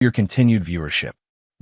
your continued viewership.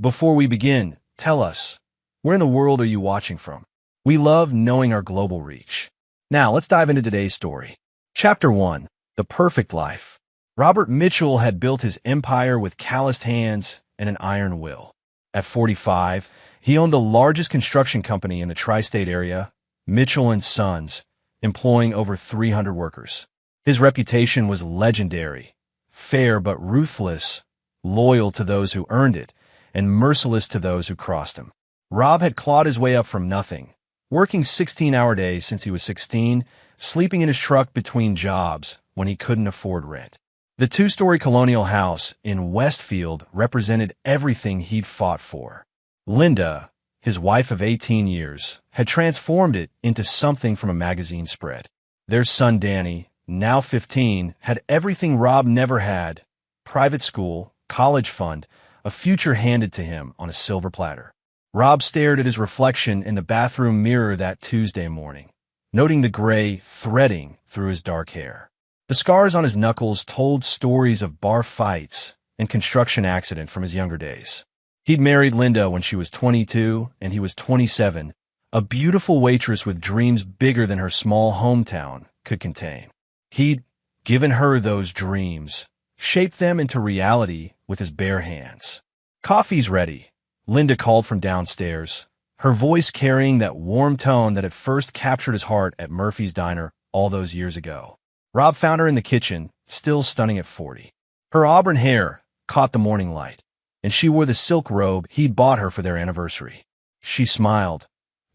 Before we begin, tell us, where in the world are you watching from? We love knowing our global reach. Now, let's dive into today's story. Chapter 1. The Perfect Life. Robert Mitchell had built his empire with calloused hands and an iron will. At 45, he owned the largest construction company in the tri-state area, Mitchell & Sons, employing over 300 workers. His reputation was legendary, fair but ruthless, loyal to those who earned it, and merciless to those who crossed him. Rob had clawed his way up from nothing, working 16-hour days since he was 16, sleeping in his truck between jobs when he couldn't afford rent. The two-story colonial house in Westfield represented everything he'd fought for. Linda, his wife of 18 years, had transformed it into something from a magazine spread. Their son Danny, now 15, had everything Rob never had: private school, college fund, a future handed to him on a silver platter. Rob stared at his reflection in the bathroom mirror that Tuesday morning, noting the gray threading through his dark hair. The scars on his knuckles told stories of bar fights and construction accident from his younger days. He'd married Linda when she was 22 and he was 27, a beautiful waitress with dreams bigger than her small hometown could contain. He'd given her those dreams, shaped them into reality with his bare hands. "Coffee's ready," Linda called from downstairs, her voice carrying that warm tone that had first captured his heart at Murphy's Diner all those years ago. Rob found her in the kitchen, still stunning at 40. Her auburn hair caught the morning light, and she wore the silk robe he'd bought her for their anniversary. She smiled,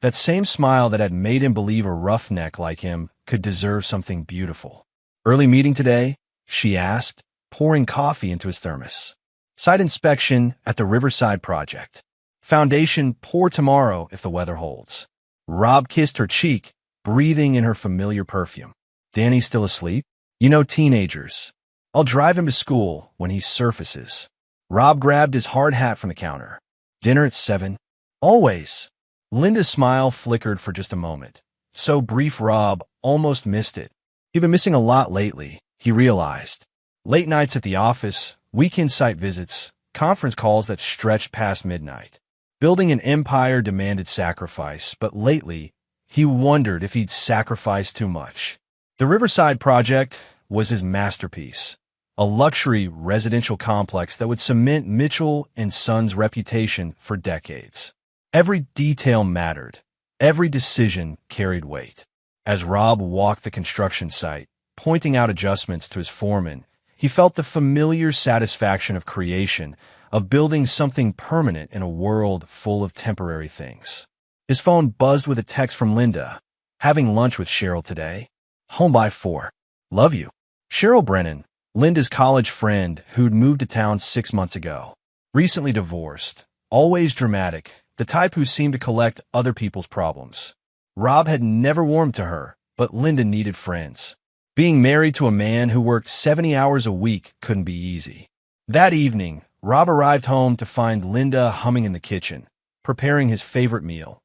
that same smile that had made him believe a roughneck like him could deserve something beautiful. "Early meeting today?" she asked, pouring coffee into his thermos. "Site inspection at the Riverside project. Foundation pour tomorrow if the weather holds." Rob kissed her cheek, breathing in her familiar perfume. "Danny's still asleep? You know teenagers. I'll drive him to school when he surfaces." Rob grabbed his hard hat from the counter. "Dinner at 7? Always." Linda's smile flickered for just a moment, so brief Rob almost missed it. He'd been missing a lot lately, he realized. Late nights at the office, weekend site visits, conference calls that stretched past midnight. Building an empire demanded sacrifice, but lately, he wondered if he'd sacrificed too much. The Riverside project was his masterpiece, a luxury residential complex that would cement Mitchell & Sons' reputation for decades. Every detail mattered. Every decision carried weight. As Rob walked the construction site, pointing out adjustments to his foreman, he felt the familiar satisfaction of creation, of building something permanent in a world full of temporary things. His phone buzzed with a text from Linda. "Having lunch with Cheryl today. Home by 4. Love you." Cheryl Brennan, Linda's college friend who'd moved to town 6 months ago. Recently divorced, always dramatic, the type who seemed to collect other people's problems. Rob had never warmed to her, but Linda needed friends. Being married to a man who worked 70 hours a week couldn't be easy. That evening, Rob arrived home to find Linda humming in the kitchen, preparing his favorite meal,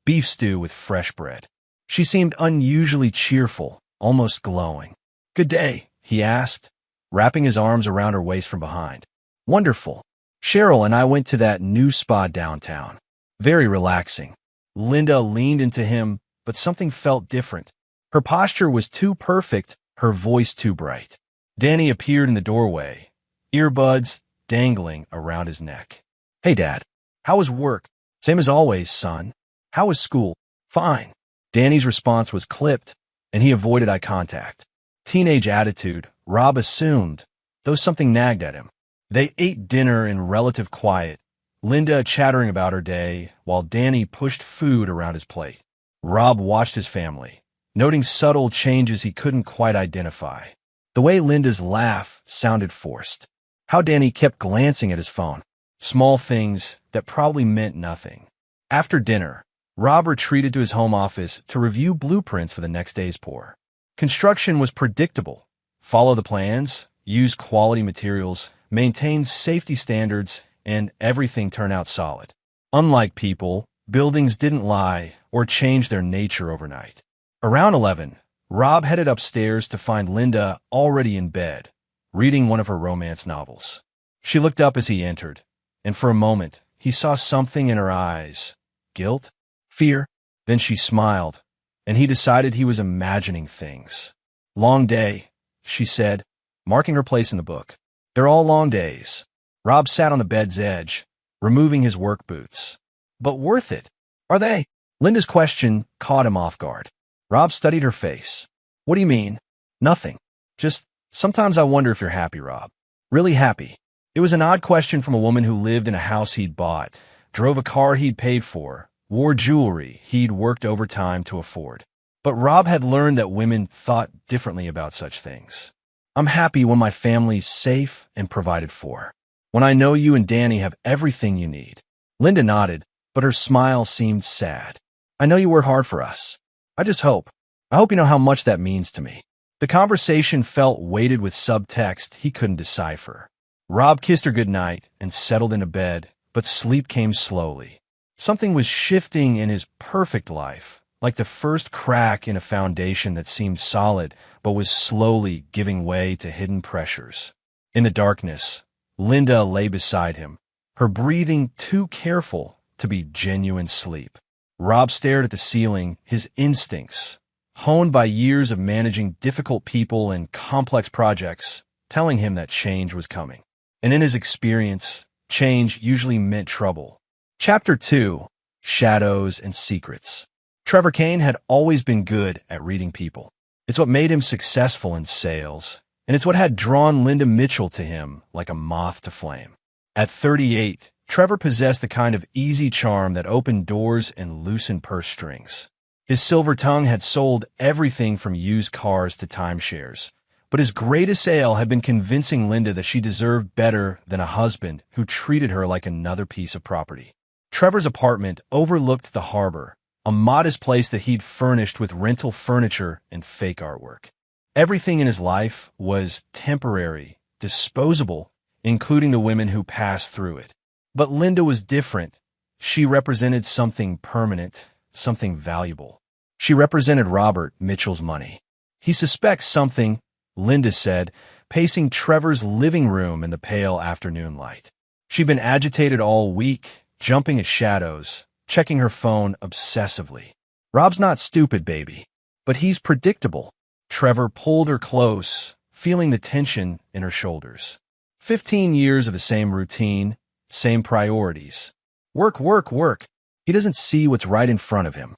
beef stew with fresh bread. She seemed unusually cheerful, almost glowing. "Good day," he asked, wrapping his arms around her waist from behind. "Wonderful. Cheryl and I went to that new spa downtown. Very relaxing." Linda leaned into him, but something felt different. Her posture was too perfect, her voice too bright. Danny appeared in the doorway, earbuds dangling around his neck. "Hey, Dad. How was work?" "Same as always, son." "How was school?" "Fine." Danny's response was clipped, and he avoided eye contact. Teenage attitude, Rob assumed, though something nagged at him. They ate dinner in relative quiet, Linda chattering about her day, while Danny pushed food around his plate. Rob watched his family, noting subtle changes he couldn't quite identify. The way Linda's laugh sounded forced. How Danny kept glancing at his phone. Small things that probably meant nothing. After dinner, Rob retreated to his home office to review blueprints for the next day's pour. Construction was predictable. Follow the plans, use quality materials, maintain safety standards, and everything turned out solid. Unlike people, buildings didn't lie or change their nature overnight. Around 11, Rob headed upstairs to find Linda already in bed, reading one of her romance novels. She looked up as he entered, and for a moment, he saw something in her eyes. Guilt? Fear? Then she smiled, and he decided he was imagining things. Long day, she said, marking her place in the book. They're all long days. Rob sat on the bed's edge, removing his work boots. But worth it, are they? Linda's question caught him off guard. Rob studied her face. What do you mean? Nothing. Just, sometimes I wonder if you're happy, Rob. Really happy. It was an odd question from a woman who lived in a house he'd bought, drove a car he'd paid for, wore jewelry he'd worked overtime to afford. But Rob had learned that women thought differently about such things. I'm happy when my family's safe and provided for. When I know you and Danny have everything you need. Linda nodded, but her smile seemed sad. I know you work hard for us. I hope you know how much that means to me. The conversation felt weighted with subtext he couldn't decipher. Rob kissed her goodnight and settled into bed, but sleep came slowly. Something was shifting in his perfect life, like the first crack in a foundation that seemed solid but was slowly giving way to hidden pressures. In the darkness, Linda lay beside him, her breathing too careful to be genuine sleep. Rob stared at the ceiling, his instincts, honed by years of managing difficult people and complex projects, telling him that change was coming. And in his experience, change usually meant trouble. Chapter 2: Shadows and Secrets. Trevor Kane had always been good at reading people. It's what made him successful in sales, and it's what had drawn Linda Mitchell to him like a moth to flame. At 38, Trevor possessed the kind of easy charm that opened doors and loosened purse strings. His silver tongue had sold everything from used cars to timeshares, but his greatest sale had been convincing Linda that she deserved better than a husband who treated her like another piece of property. Trevor's apartment overlooked the harbor, a modest place that he'd furnished with rental furniture and fake artwork. Everything in his life was temporary, disposable, including the women who passed through it. But Linda was different. She represented something permanent, something valuable. She represented Robert Mitchell's money. He suspects something, Linda said, pacing Trevor's living room in the pale afternoon light. She'd been agitated all week, jumping at shadows, checking her phone obsessively. Rob's not stupid, baby, but he's predictable. Trevor pulled her close, feeling the tension in her shoulders. 15 years of the same routine, same priorities. Work, work, work. He doesn't see what's right in front of him.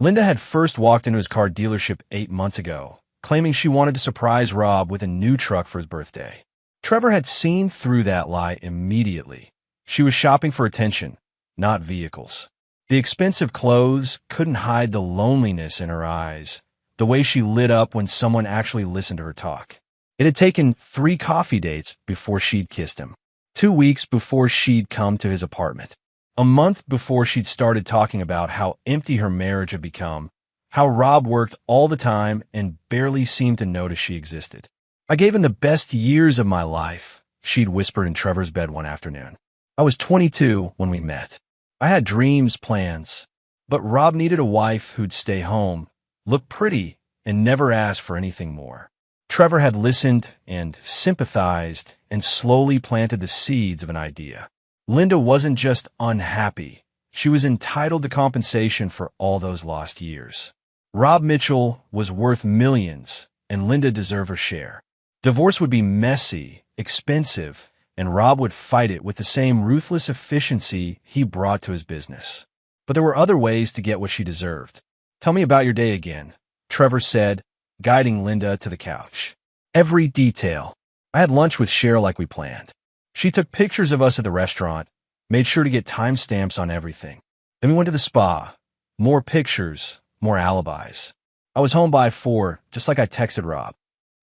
Linda had first walked into his car dealership 8 months ago, claiming she wanted to surprise Rob with a new truck for his birthday. Trevor had seen through that lie immediately. She was shopping for attention, not vehicles. The expensive clothes couldn't hide the loneliness in her eyes, the way she lit up when someone actually listened to her talk. It had taken 3 coffee dates before she'd kissed him, 2 weeks before she'd come to his apartment, a month before she'd started talking about how empty her marriage had become, how Rob worked all the time and barely seemed to notice she existed. I gave him the best years of my life, she'd whispered in Trevor's bed one afternoon. I was 22 when we met. I had dreams, plans, but Rob needed a wife who'd stay home, look pretty, and never ask for anything more. Trevor had listened and sympathized and slowly planted the seeds of an idea. Linda wasn't just unhappy. She was entitled to compensation for all those lost years. Rob Mitchell was worth millions, and Linda deserved her share. Divorce would be messy, expensive, and Rob would fight it with the same ruthless efficiency he brought to his business. But there were other ways to get what she deserved. Tell me about your day again, Trevor said, guiding Linda to the couch. Every detail. I had lunch with Cheryl like we planned. She took pictures of us at the restaurant, made sure to get timestamps on everything. Then we went to the spa. More pictures, more alibis. I was home by 4, just like I texted Rob.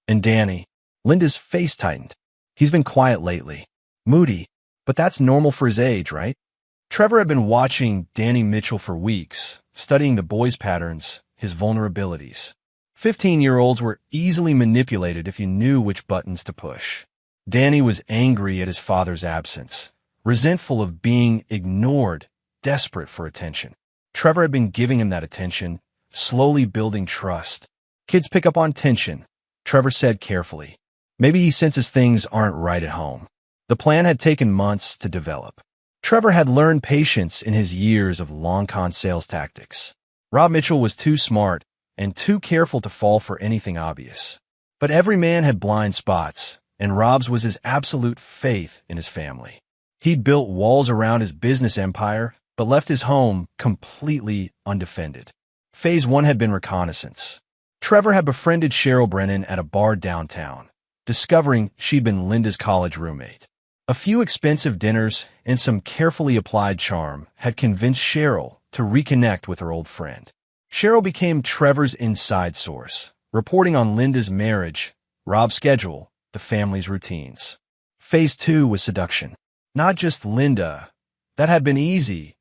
And Danny. Linda's face tightened. He's been quiet lately. Moody. But that's normal for his age, right? Trevor had been watching Danny Mitchell for weeks, studying the boy's patterns, his vulnerabilities. 15-year-olds were easily manipulated if you knew which buttons to push. Danny was angry at his father's absence, resentful of being ignored, desperate for attention. Trevor had been giving him that attention, slowly building trust. Kids pick up on tension, Trevor said carefully. Maybe he senses things aren't right at home. The plan had taken months to develop. Trevor had learned patience in his years of long-con sales tactics. Rob Mitchell was too smart and too careful to fall for anything obvious. But every man had blind spots, and Rob's was his absolute faith in his family. He'd built walls around his business empire, but left his home completely undefended. Phase 1 had been reconnaissance. Trevor had befriended Cheryl Brennan at a bar downtown, discovering she'd been Linda's college roommate. A few expensive dinners and some carefully applied charm had convinced Cheryl to reconnect with her old friend. Cheryl became Trevor's inside source, reporting on Linda's marriage, Rob's schedule, the family's routines. Phase 2 was seduction. Not just Linda, that had been easy,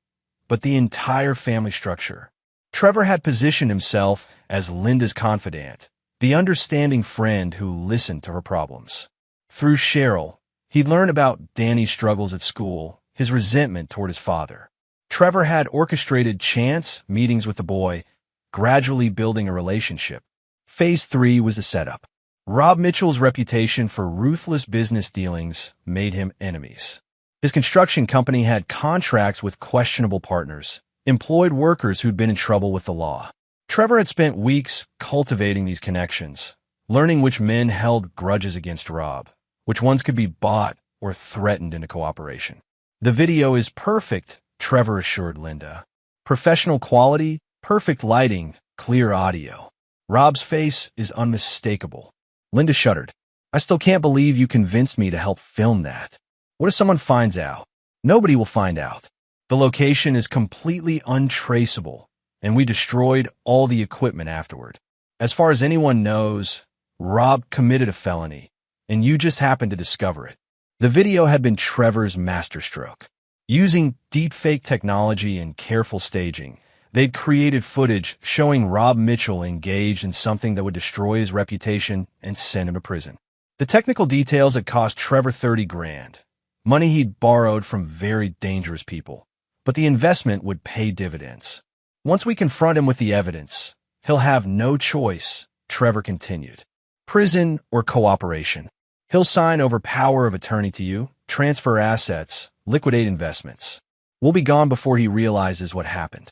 but the entire family structure. Trevor had positioned himself as Linda's confidant, the understanding friend who listened to her problems. Through Cheryl, he'd learned about Danny's struggles at school, his resentment toward his father. Trevor had orchestrated chance meetings with the boy, gradually building a relationship. Phase 3 was the setup. Rob Mitchell's reputation for ruthless business dealings made him enemies. His construction company had contracts with questionable partners, employed workers who'd been in trouble with the law. Trevor had spent weeks cultivating these connections, learning which men held grudges against Rob, which ones could be bought or threatened into cooperation. The video is perfect, Trevor assured Linda. Professional quality, perfect lighting, clear audio. Rob's face is unmistakable. Linda shuddered. I still can't believe you convinced me to help film that. What if someone finds out? Nobody will find out. The location is completely untraceable, and we destroyed all the equipment afterward. As far as anyone knows, Rob committed a felony, and you just happened to discover it. The video had been Trevor's masterstroke. Using deepfake technology and careful staging, they'd created footage showing Rob Mitchell engaged in something that would destroy his reputation and send him to prison. The technical details had cost Trevor $30,000, money he'd borrowed from very dangerous people. But the investment would pay dividends. Once we confront him with the evidence, he'll have no choice, Trevor continued. Prison or cooperation. He'll sign over power of attorney to you, transfer assets, liquidate investments. We'll be gone before he realizes what happened.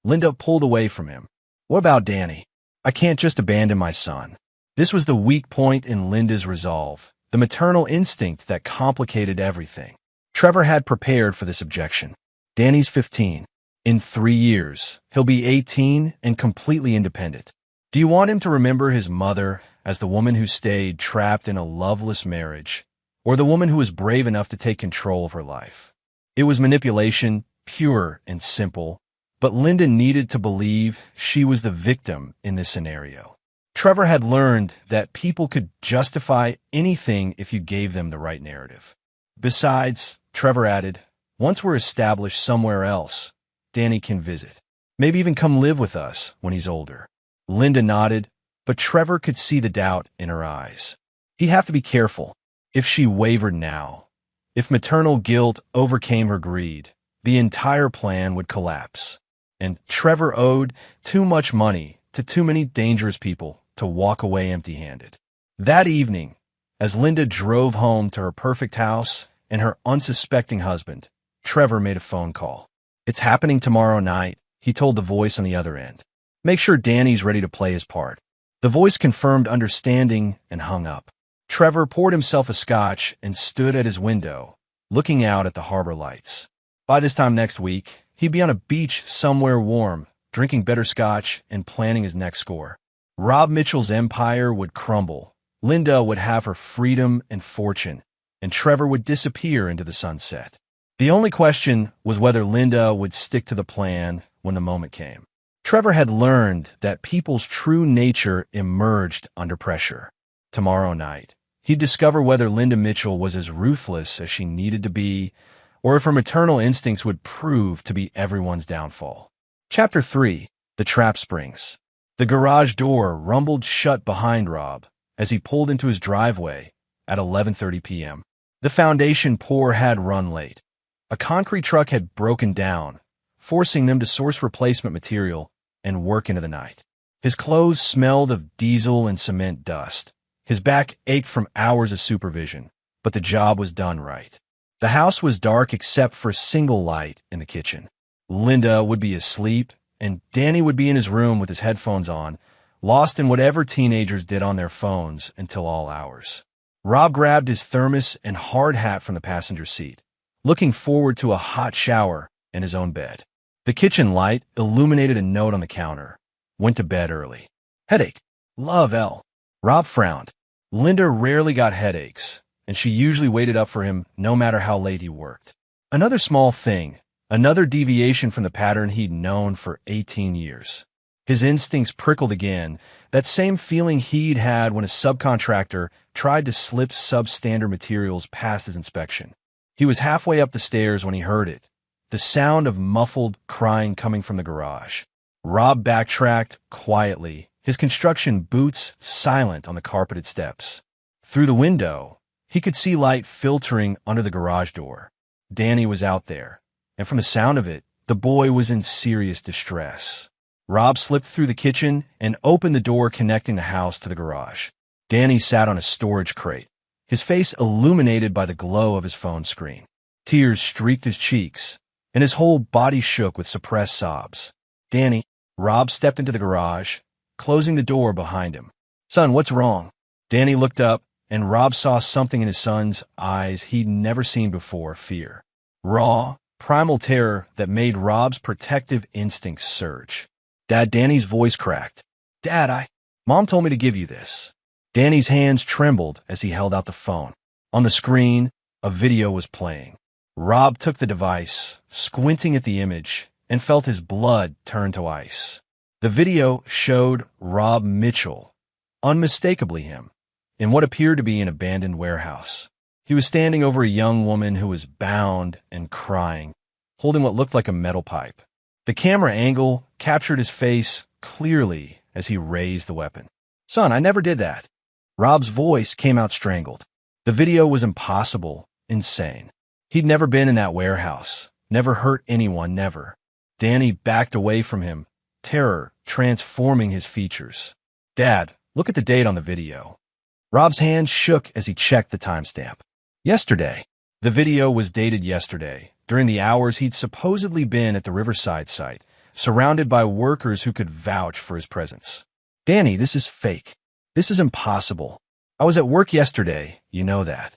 Linda pulled away from him. What about Danny? I can't just abandon my son. This was the weak point in Linda's resolve, the maternal instinct that complicated everything. Trevor had prepared for this objection. Danny's 15. In 3 years, he'll be 18 and completely independent. Do you want him to remember his mother as the woman who stayed trapped in a loveless marriage, or the woman who was brave enough to take control of her life? It was manipulation, pure and simple, but Linda needed to believe she was the victim in this scenario. Trevor had learned that people could justify anything if you gave them the right narrative. Besides, Trevor added, once we're established somewhere else, Danny can visit. Maybe even come live with us when he's older. Linda nodded, but Trevor could see the doubt in her eyes. He'd have to be careful. If she wavered now, if maternal guilt overcame her greed, the entire plan would collapse. And Trevor owed too much money to too many dangerous people to walk away empty-handed. That evening, as Linda drove home to her perfect house and her unsuspecting husband, Trevor made a phone call. It's happening tomorrow night, he told the voice on the other end. Make sure Danny's ready to play his part. The voice confirmed understanding and hung up. Trevor poured himself a scotch and stood at his window, looking out at the harbor lights. By this time next week, he'd be on a beach somewhere warm, drinking better scotch and planning his next score. Rob Mitchell's empire would crumble. Linda would have her freedom and fortune, and Trevor would disappear into the sunset. The only question was whether Linda would stick to the plan when the moment came. Trevor had learned that people's true nature emerged under pressure. Tomorrow night, he'd discover whether Linda Mitchell was as ruthless as she needed to be, or if her maternal instincts would prove to be everyone's downfall. Chapter 3. The Trap Springs. The garage door rumbled shut behind Rob as he pulled into his driveway at 11:30 p.m. The foundation pour had run late. A concrete truck had broken down, forcing them to source replacement material and work into the night. His clothes smelled of diesel and cement dust. His back ached from hours of supervision, but the job was done right. The house was dark except for a single light in the kitchen. Linda would be asleep, and Danny would be in his room with his headphones on, lost in whatever teenagers did on their phones until all hours. Rob grabbed his thermos and hard hat from the passenger seat, looking forward to a hot shower and his own bed. The kitchen light illuminated a note on the counter. Went to bed early. Headache. Love L. Rob frowned. Linda rarely got headaches, and she usually waited up for him no matter how late he worked. Another small thing, another deviation from the pattern he'd known for 18 years. His instincts prickled again, that same feeling he'd had when a subcontractor tried to slip substandard materials past his inspection. He was halfway up the stairs when he heard it, the sound of muffled crying coming from the garage. Rob backtracked quietly, his construction boots silent on the carpeted steps. Through the window, he could see light filtering under the garage door. Danny was out there, and from the sound of it, the boy was in serious distress. Rob slipped through the kitchen and opened the door connecting the house to the garage. Danny sat on a storage crate, his face illuminated by the glow of his phone screen. Tears streaked his cheeks, and his whole body shook with suppressed sobs. Danny, Rob stepped into the garage, closing the door behind him. Son, what's wrong? Danny looked up, and Rob saw something in his son's eyes he'd never seen before, fear. Raw, primal terror that made Rob's protective instincts surge. Dad, Danny's voice cracked. Dad, Mom told me to give you this. Danny's hands trembled as he held out the phone. On the screen, a video was playing. Rob took the device, squinting at the image, and felt his blood turn to ice. The video showed Rob Mitchell, unmistakably him, in what appeared to be an abandoned warehouse. He was standing over a young woman who was bound and crying, holding what looked like a metal pipe. The camera angle captured his face clearly as he raised the weapon. Son, I never did that. Rob's voice came out strangled. The video was impossible, insane. He'd never been in that warehouse, never hurt anyone, never. Danny backed away from him, terror transforming his features. Dad, look at the date on the video. Rob's hand shook as he checked the timestamp. Yesterday. The video was dated yesterday, during the hours he'd supposedly been at the Riverside site, surrounded by workers who could vouch for his presence. Danny, this is fake. This is impossible. I was at work yesterday, you know that.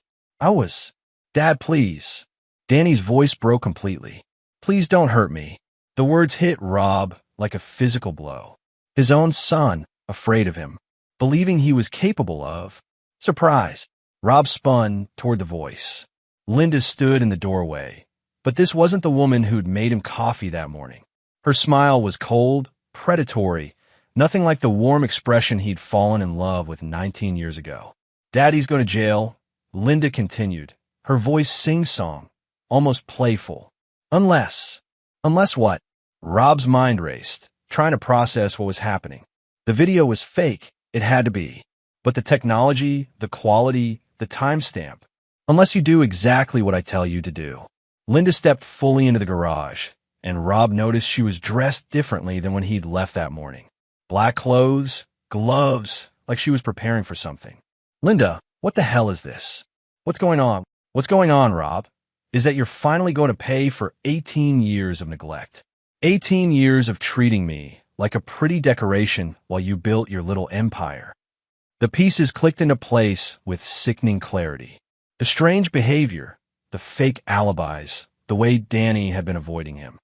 Dad, please. Danny's voice broke completely. Please don't hurt me. The words hit Rob like a physical blow. His own son, afraid of him, believing he was capable of. Surprise. Rob spun toward the voice. Linda stood in the doorway, but this wasn't the woman who'd made him coffee that morning. Her smile was cold, predatory, nothing like the warm expression he'd fallen in love with 19 years ago. Daddy's going to jail, Linda continued, her voice sing-song, almost playful. Unless what? Rob's mind raced, trying to process what was happening. The video was fake, it had to be. But the technology, the quality, the timestamp. Unless you do exactly what I tell you to do. Linda stepped fully into the garage, and Rob noticed she was dressed differently than when he'd left that morning. Black clothes, gloves, like she was preparing for something. Linda, what the hell is this? What's going on? What's going on, Rob? Is that you're finally going to pay for 18 years of neglect. 18 years of treating me like a pretty decoration while you built your little empire. The pieces clicked into place with sickening clarity. The strange behavior, the fake alibis, the way Danny had been avoiding him.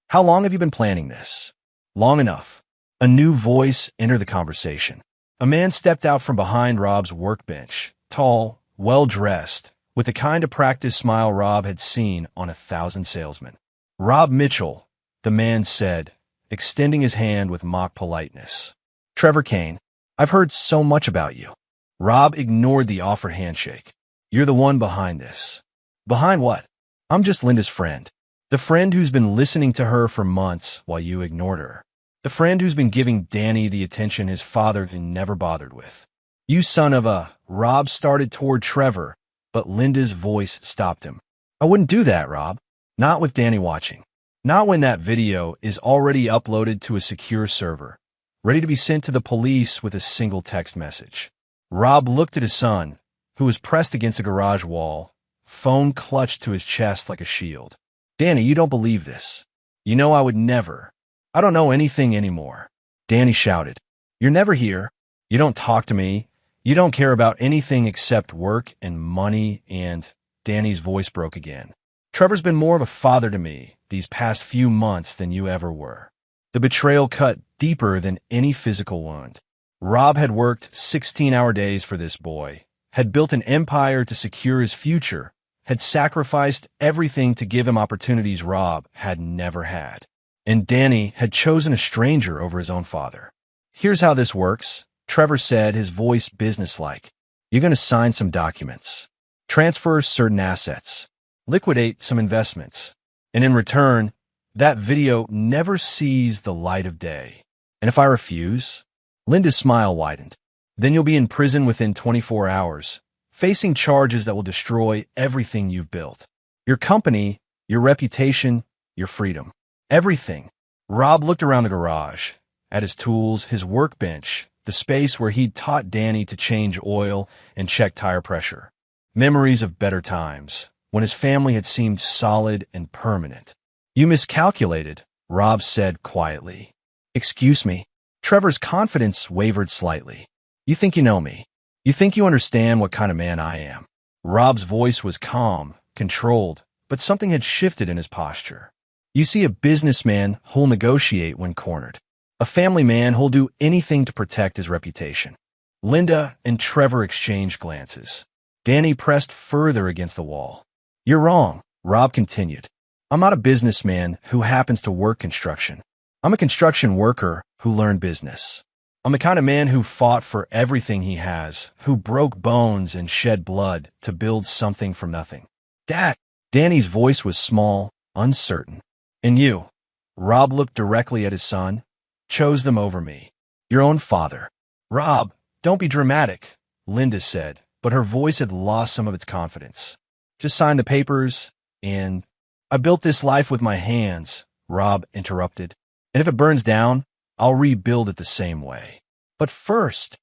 How long have you been planning this? Long enough. A new voice entered the conversation. A man stepped out from behind Rob's workbench, tall, well-dressed, with the kind of practiced smile Rob had seen on 1,000 salesmen. Rob Mitchell, the man said, extending his hand with mock politeness. Trevor Kane, I've heard so much about you. Rob ignored the offered handshake. You're the one behind this. Behind what? I'm just Linda's friend. The friend who's been listening to her for months while you ignored her. The friend who's been giving Danny the attention his father had never bothered with. You son of a... Rob started toward Trevor, but Linda's voice stopped him. I wouldn't do that, Rob. Not with Danny watching. Not when that video is already uploaded to a secure server, ready to be sent to the police with a single text message. Rob looked at his son, who was pressed against a garage wall, phone clutched to his chest like a shield. "Danny, you don't believe this. You know I would never. I don't know anything anymore." Danny shouted. "You're never here. You don't talk to me. You don't care about anything except work and money and—" Danny's voice broke again. "Trevor's been more of a father to me these past few months than you ever were." The betrayal cut deeper than any physical wound. Rob had worked 16-hour days for this boy, had built an empire to secure his future, had sacrificed everything to give him opportunities Rob had never had. And Danny had chosen a stranger over his own father. "Here's how this works," Trevor said, his voice businesslike. "You're going to sign some documents, transfer certain assets, liquidate some investments, and in return, that video never sees the light of day. And if I refuse?" Linda's smile widened. "Then you'll be in prison within 24 hours, facing charges that will destroy everything you've built. Your company, your reputation, your freedom. Everything." Rob looked around the garage, at his tools, his workbench, the space where he'd taught Danny to change oil and check tire pressure. Memories of better times, when his family had seemed solid and permanent. "You miscalculated," Rob said quietly. "Excuse me." Trevor's confidence wavered slightly. "You think you know me. You think you understand what kind of man I am." Rob's voice was calm, controlled, but something had shifted in his posture. "You see a businessman who'll negotiate when cornered. A family man who'll do anything to protect his reputation." Linda and Trevor exchanged glances. Danny pressed further against the wall. "You're wrong," Rob continued. "I'm not a businessman who happens to work construction. I'm a construction worker who learned business. I'm the kind of man who fought for everything he has, who broke bones and shed blood to build something from nothing." "Dad!" Danny's voice was small, uncertain. "And you," Rob looked directly at his son, "chose them over me. Your own father." "Rob, don't be dramatic," Linda said, but her voice had lost some of its confidence. "Just sign the papers, and—" "I built this life with my hands," Rob interrupted. "And if it burns down, I'll rebuild it the same way. But first—"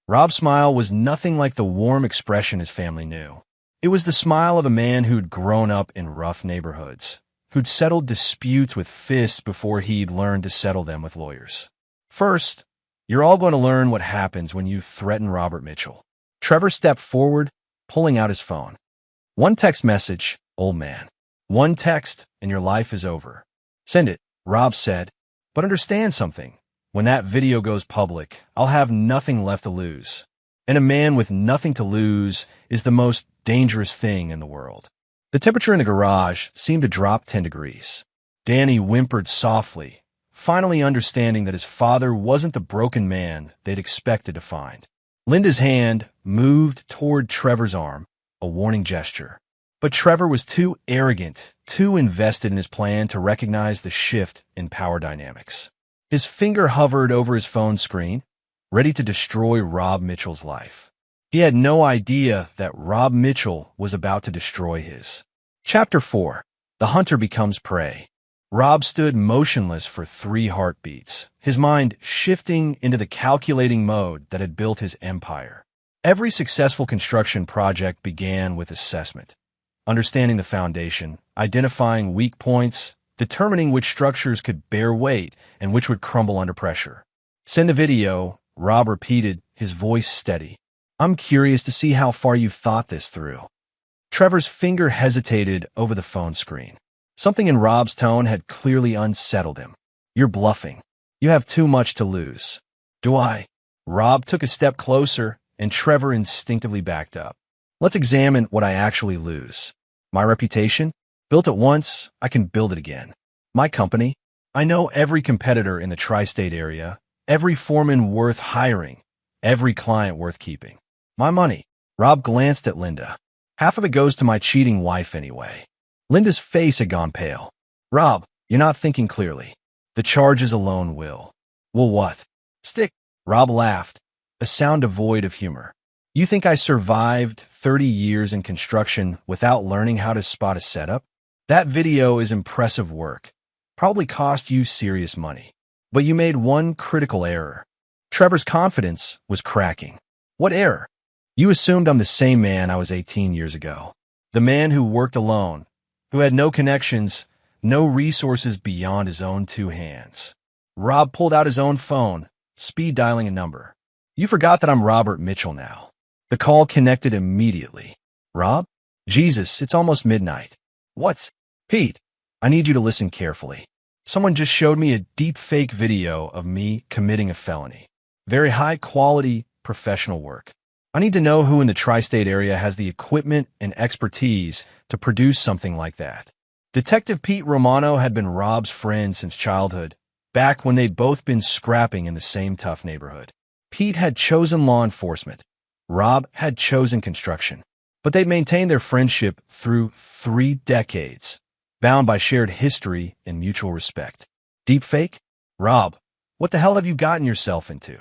Rob's smile was nothing like the warm expression his family knew. It was the smile of a man who'd grown up in rough neighborhoods, who'd settled disputes with fists before he'd learned to settle them with lawyers. "First, you're all going to learn what happens when you threaten Robert Mitchell." Trevor stepped forward, pulling out his phone. "One text message, old man. One text, and your life is over. Send it," Rob said. "But understand something. When that video goes public, I'll have nothing left to lose. And a man with nothing to lose is the most dangerous thing in the world." The temperature in the garage seemed to drop 10 degrees. Danny whimpered softly, finally understanding that his father wasn't the broken man they'd expected to find. Linda's hand moved toward Trevor's arm, a warning gesture. But Trevor was too arrogant, too invested in his plan to recognize the shift in power dynamics. His finger hovered over his phone screen, ready to destroy Rob Mitchell's life. He had no idea that Rob Mitchell was about to destroy his. Chapter 4. The Hunter Becomes Prey. Rob stood motionless for 3 heartbeats, his mind shifting into the calculating mode that had built his empire. Every successful construction project began with assessment. Understanding the foundation, identifying weak points, determining which structures could bear weight and which would crumble under pressure. "Send the video," Rob repeated, his voice steady. "I'm curious to see how far you've thought this through." Trevor's finger hesitated over the phone screen. Something in Rob's tone had clearly unsettled him. "You're bluffing. You have too much to lose." "Do I?" Rob took a step closer, and Trevor instinctively backed up. "Let's examine what I actually lose. My reputation? Built it once, I can build it again. My company? I know every competitor in the tri-state area, every foreman worth hiring, every client worth keeping. My money." Rob glanced at Linda. "Half of it goes to my cheating wife anyway." Linda's face had gone pale. "Rob, you're not thinking clearly. The charges alone will." "Will what?" "Stick." Rob laughed, a sound devoid of humor. "You think I survived 30 years in construction without learning how to spot a setup? That video is impressive work. Probably cost you serious money. But you made one critical error." Trevor's confidence was cracking. "What error?" You assumed I'm the same man I was 18 years ago. The man who worked alone, who had no connections, no resources beyond his own two hands. Rob pulled out his own phone, speed dialing a number. You forgot that I'm Robert Mitchell now. The call connected immediately. Rob? Jesus, it's almost midnight. What's... Pete, I need you to listen carefully. Someone just showed me a deep fake video of me committing a felony. Very high quality, professional work. I need to know who in the tri-state area has the equipment and expertise to produce something like that. Detective Pete Romano had been Rob's friend since childhood, back when they'd both been scrapping in the same tough neighborhood. Pete had chosen law enforcement. Rob had chosen construction. But they'd maintained their friendship through 3 decades, bound by shared history and mutual respect. Deepfake? Rob, what the hell have you gotten yourself into?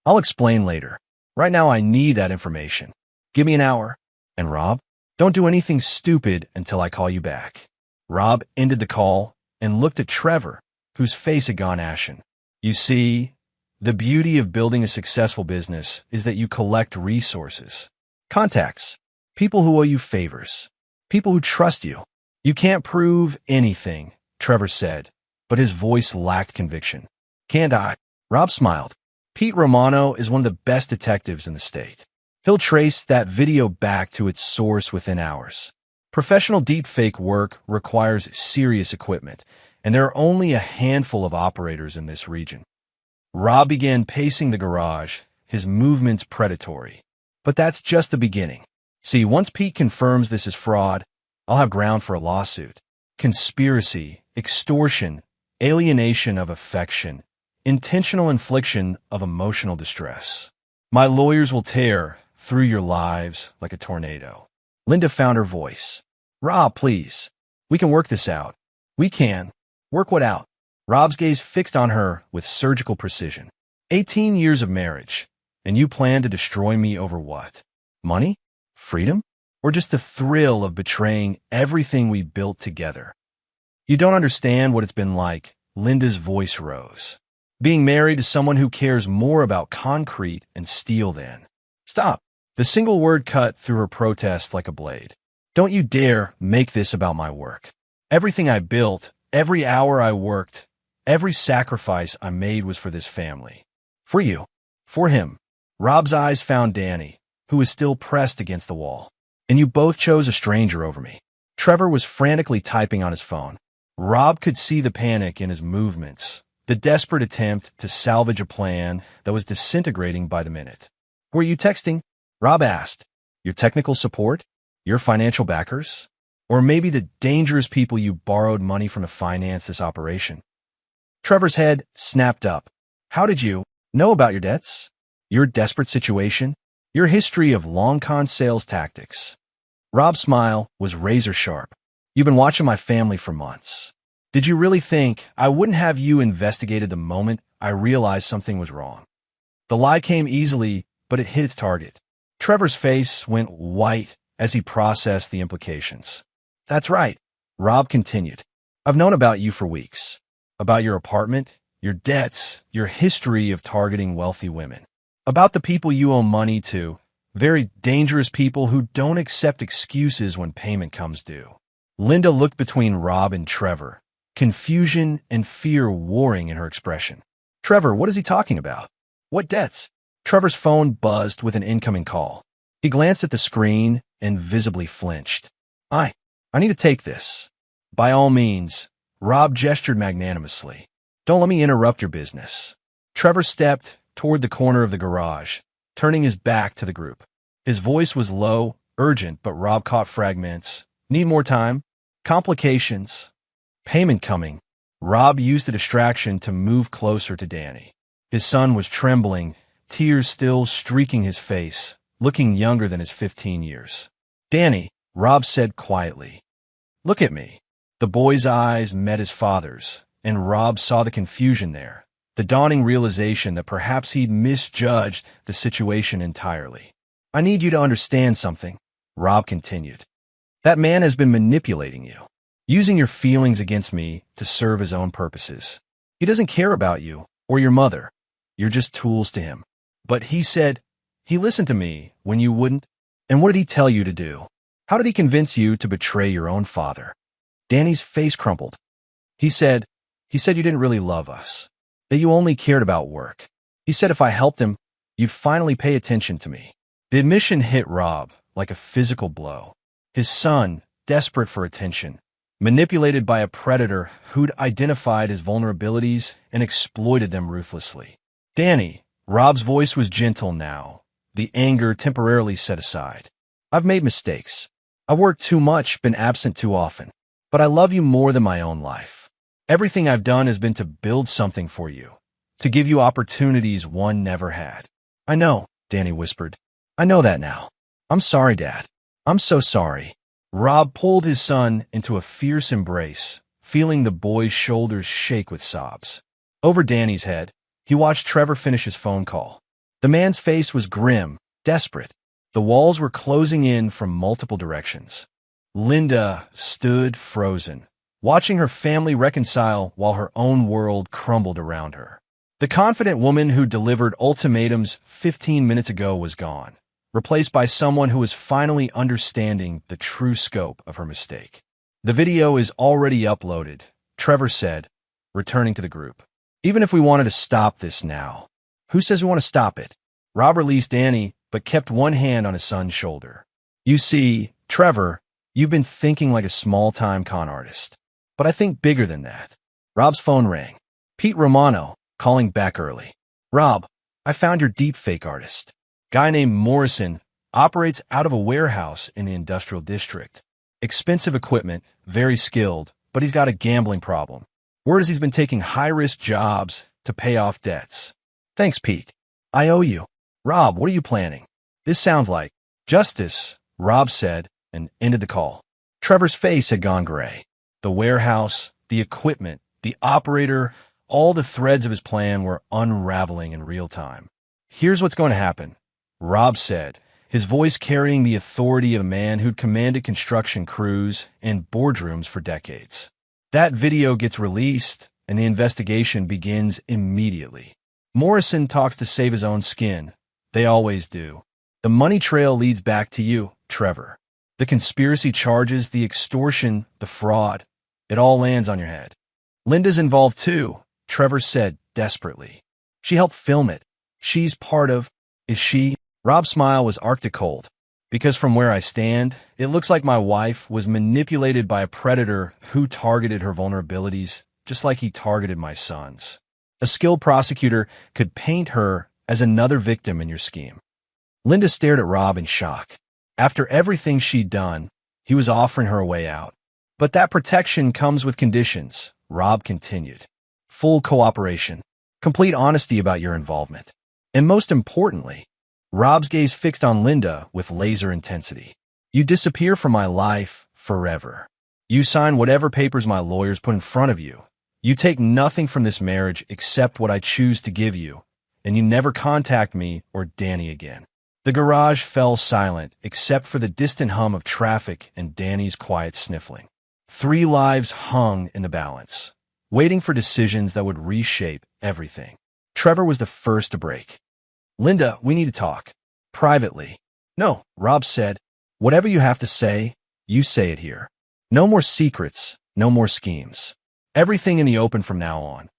I'll explain later. Right now I need that information. Give me an hour. And Rob, don't do anything stupid until I call you back. Rob ended the call and looked at Trevor, whose face had gone ashen. You see, the beauty of building a successful business is that you collect resources. Contacts. People who owe you favors. People who trust you. You can't prove anything, Trevor said, but his voice lacked conviction. Can't I? Rob smiled. Pete Romano is one of the best detectives in the state. He'll trace that video back to its source within hours. Professional deepfake work requires serious equipment, and there are only a handful of operators in this region. Rob began pacing the garage, his movements predatory. But that's just the beginning. See, once Pete confirms this is fraud, I'll have ground for a lawsuit. Conspiracy, extortion, alienation of affection, intentional infliction of emotional distress. My lawyers will tear through your lives like a tornado. Linda found her voice. Rob, please. We can work this out. We can. Work what out? Rob's gaze fixed on her with surgical precision. 18 years of marriage, and you plan to destroy me over what? Money? Freedom? Or just the thrill of betraying everything we built together? You don't understand what it's been like. Linda's voice rose. Being married to someone who cares more about concrete and steel than... Stop. The single word cut through her protest like a blade. Don't you dare make this about my work. Everything I built, every hour I worked, every sacrifice I made was for this family. For you. For him. Rob's eyes found Danny, who was still pressed against the wall. And you both chose a stranger over me. Trevor was frantically typing on his phone. Rob could see the panic in his movements, the desperate attempt to salvage a plan that was disintegrating by the minute. Were you texting? Rob asked. Your technical support? Your financial backers? Or maybe the dangerous people you borrowed money from to finance this operation? Trevor's head snapped up. How did you know about your debts? Your desperate situation? Your history of long-con sales tactics? Rob's smile was razor sharp. You've been watching my family for months. Did you really think I wouldn't have you investigated the moment I realized something was wrong? The lie came easily, but it hit its target. Trevor's face went white as he processed the implications. That's right, Rob continued. I've known about you for weeks. About your apartment, your debts, your history of targeting wealthy women. About the people you owe money to. Very dangerous people who don't accept excuses when payment comes due. Linda looked between Rob and Trevor, confusion and fear warring in her expression. Trevor, what is he talking about? What debts? Trevor's phone buzzed with an incoming call. He glanced at the screen and visibly flinched. I need to take this. By all means, Rob gestured magnanimously. Don't let me interrupt your business. Trevor stepped toward the corner of the garage, turning his back to the group. His voice was low, urgent, but Rob caught fragments. Need more time? Complications. Payment coming. Rob used the distraction to move closer to Danny. His son was trembling, tears still streaking his face, looking younger than his 15 years. Danny, Rob said quietly. Look at me. The boy's eyes met his father's, and Rob saw the confusion there, the dawning realization that perhaps he'd misjudged the situation entirely. I need you to understand something, Rob continued. That man has been manipulating you, using your feelings against me to serve his own purposes. He doesn't care about you or your mother. You're just tools to him. But he said He listened to me when you wouldn't. And what did he tell you to do? How did he convince you to betray your own father? Danny's face crumpled. He said you didn't really love us, that you only cared about work. He said if I helped him, you'd finally pay attention to me. The admission hit Rob like a physical blow. His son, desperate for attention, manipulated by a predator who'd identified his vulnerabilities and exploited them ruthlessly. Danny, Rob's voice was gentle now, the anger temporarily set aside. I've made mistakes. I've worked too much, been absent too often. But I love you more than my own life. Everything I've done has been to build something for you, to give you opportunities one never had. I know, Danny whispered. I know that now. I'm sorry, Dad. I'm so sorry. Rob pulled his son into a fierce embrace, feeling the boy's shoulders shake with sobs. Over Danny's head, he watched Trevor finish his phone call. The man's face was grim, desperate. The walls were closing in from multiple directions. Linda stood frozen, watching her family reconcile while her own world crumbled around her. The confident woman who delivered ultimatums 15 minutes ago was gone, replaced by someone who was finally understanding the true scope of her mistake. The video is already uploaded, Trevor said, returning to the group. Even if we wanted to stop this now, who says we want to stop it? Rob released Danny, but kept one hand on his son's shoulder. You see, Trevor, you've been thinking like a small-time con artist. But I think bigger than that. Rob's phone rang. Pete Romano, calling back early. Rob, I found your deepfake artist. Guy named Morrison operates out of a warehouse in the industrial district. Expensive equipment, very skilled, but he's got a gambling problem. Word is he's been taking high-risk jobs to pay off debts. Thanks, Pete. I owe you. Rob, what are you planning? This sounds like justice, Rob said, and ended the call. Trevor's face had gone gray. The warehouse, the equipment, the operator, all the threads of his plan were unraveling in real time. Here's what's going to happen, Rob said, his voice carrying the authority of a man who'd commanded construction crews and boardrooms for decades. That video gets released, and the investigation begins immediately. Morrison talks to save his own skin. They always do. The money trail leads back to you, Trevor. The conspiracy charges, the extortion, the fraud. It all lands on your head. Linda's involved too, Trevor said desperately. She helped film it. She's part of... Is she? Rob's smile was arctic cold. Because from where I stand, it looks like my wife was manipulated by a predator who targeted her vulnerabilities, just like he targeted my son's. A skilled prosecutor could paint her as another victim in your scheme. Linda stared at Rob in shock. After everything she'd done, he was offering her a way out. But that protection comes with conditions, Rob continued. Full cooperation, complete honesty about your involvement. And most importantly, Rob's gaze fixed on Linda with laser intensity. You disappear from my life forever. You sign whatever papers my lawyers put in front of you. You take nothing from this marriage except what I choose to give you, and you never contact me or Danny again. The garage fell silent except for the distant hum of traffic and Danny's quiet sniffling. 3 lives hung in the balance, waiting for decisions that would reshape everything. Trevor was the first to break. Linda, we need to talk. Privately. No, Rob said. Whatever you have to say, you say it here. No more secrets, no more schemes. Everything in the open from now on.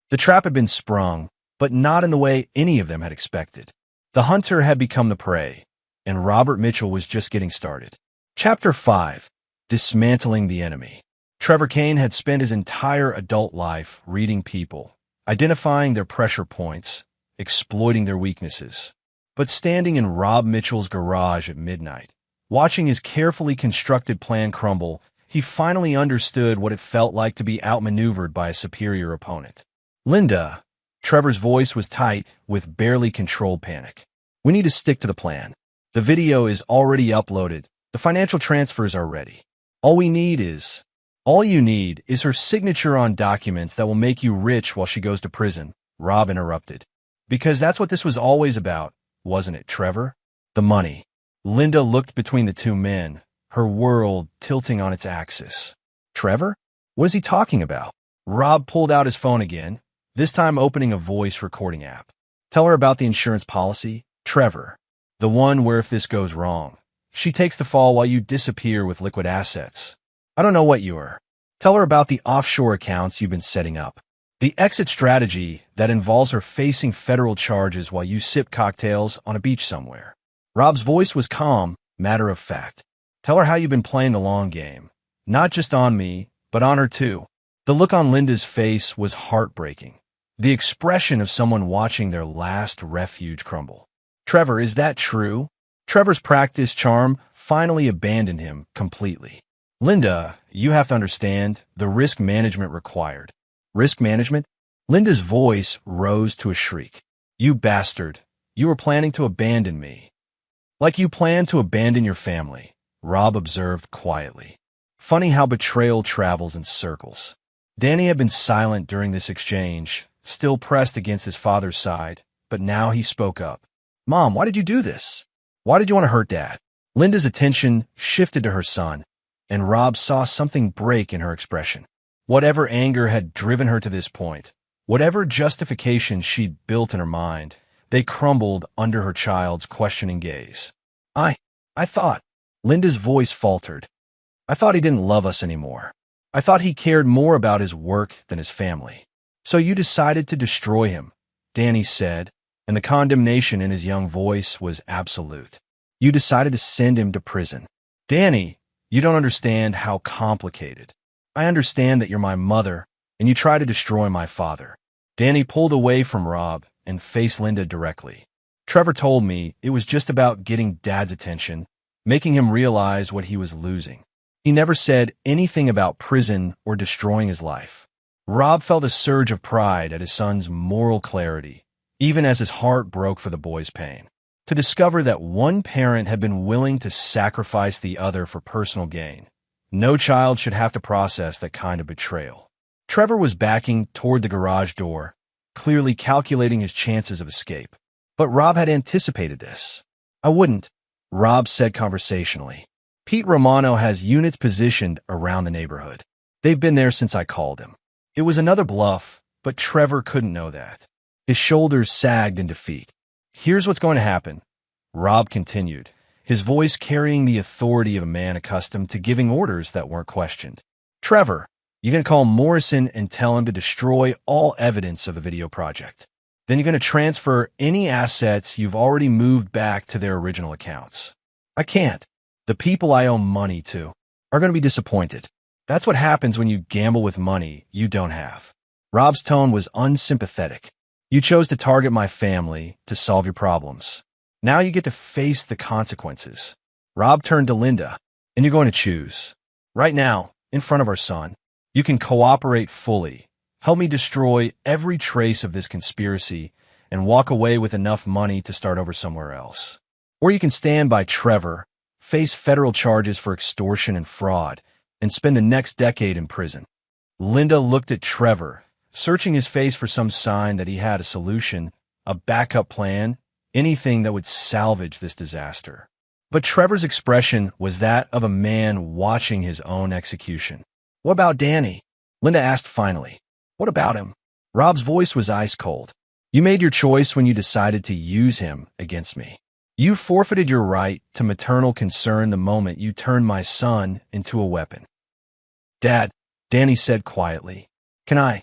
The trap had been sprung, but not in the way any of them had expected. The hunter had become the prey, and Robert Mitchell was just getting started. Chapter 5. Dismantling the Enemy. Trevor Kane had spent his entire adult life reading people, identifying their pressure points, exploiting their weaknesses. But standing in Rob Mitchell's garage at midnight, watching his carefully constructed plan crumble, he finally understood what it felt like to be outmaneuvered by a superior opponent. Linda, Trevor's voice was tight with barely controlled panic. We need to stick to the plan. The video is already uploaded. The financial transfers are ready. All you need is her signature on documents that will make you rich while she goes to prison, Rob interrupted. Because that's what this was always about, wasn't it, Trevor? The money. Linda looked between the two men, her world tilting on its axis. Trevor? What is he talking about? Rob pulled out his phone again, this time opening a voice recording app. Tell her about the insurance policy, Trevor. The one where if this goes wrong, she takes the fall while you disappear with liquid assets. I don't know what you are. Tell her about the offshore accounts you've been setting up. The exit strategy that involves her facing federal charges while you sip cocktails on a beach somewhere. Rob's voice was calm, matter of fact. Tell her how you've been playing the long game. Not just on me, but on her too. The look on Linda's face was heartbreaking. The expression of someone watching their last refuge crumble. Trevor, is that true? Trevor's practice charm finally abandoned him completely. Linda, you have to understand the risk management required. Risk management? Linda's voice rose to a shriek. You bastard. You were planning to abandon me. Like you planned to abandon your family, Rob observed quietly. Funny how betrayal travels in circles. Danny had been silent during this exchange, still pressed against his father's side, but now he spoke up. Mom, why did you do this? Why did you want to hurt Dad? Linda's attention shifted to her son, and Rob saw something break in her expression. Whatever anger had driven her to this point, whatever justification she'd built in her mind, they crumbled under her child's questioning gaze. I thought, Linda's voice faltered. I thought he didn't love us anymore. I thought he cared more about his work than his family. So you decided to destroy him, Danny said, and the condemnation in his young voice was absolute. You decided to send him to prison. Danny, you don't understand how complicated. I understand that you're my mother, and you try to destroy my father. Danny pulled away from Rob and faced Linda directly. Trevor told me it was just about getting Dad's attention, making him realize what he was losing. He never said anything about prison or destroying his life. Rob felt a surge of pride at his son's moral clarity, even as his heart broke for the boy's pain. To discover that one parent had been willing to sacrifice the other for personal gain. No child should have to process that kind of betrayal. Trevor was backing toward the garage door, clearly calculating his chances of escape. But Rob had anticipated this. I wouldn't, Rob said conversationally. Pete Romano has units positioned around the neighborhood. They've been there since I called him. It was another bluff, but Trevor couldn't know that. His shoulders sagged in defeat. Here's what's going to happen, Rob continued, his voice carrying the authority of a man accustomed to giving orders that weren't questioned. Trevor, you're going to call Morrison and tell him to destroy all evidence of the video project. Then you're going to transfer any assets you've already moved back to their original accounts. I can't. The people I owe money to are going to be disappointed. That's what happens when you gamble with money you don't have. Rob's tone was unsympathetic. You chose to target my family to solve your problems. Now you get to face the consequences. Rob turned to Linda, and you're going to choose. Right now, in front of our son, you can cooperate fully, help me destroy every trace of this conspiracy, and walk away with enough money to start over somewhere else. Or you can stand by Trevor, face federal charges for extortion and fraud, and spend the next decade in prison. Linda looked at Trevor, searching his face for some sign that he had a solution, a backup plan, anything that would salvage this disaster. But Trevor's expression was that of a man watching his own execution. What about Danny? Linda asked finally. What about him? Rob's voice was ice cold. You made your choice when you decided to use him against me. You forfeited your right to maternal concern the moment you turned my son into a weapon. Dad, Danny said quietly. Can I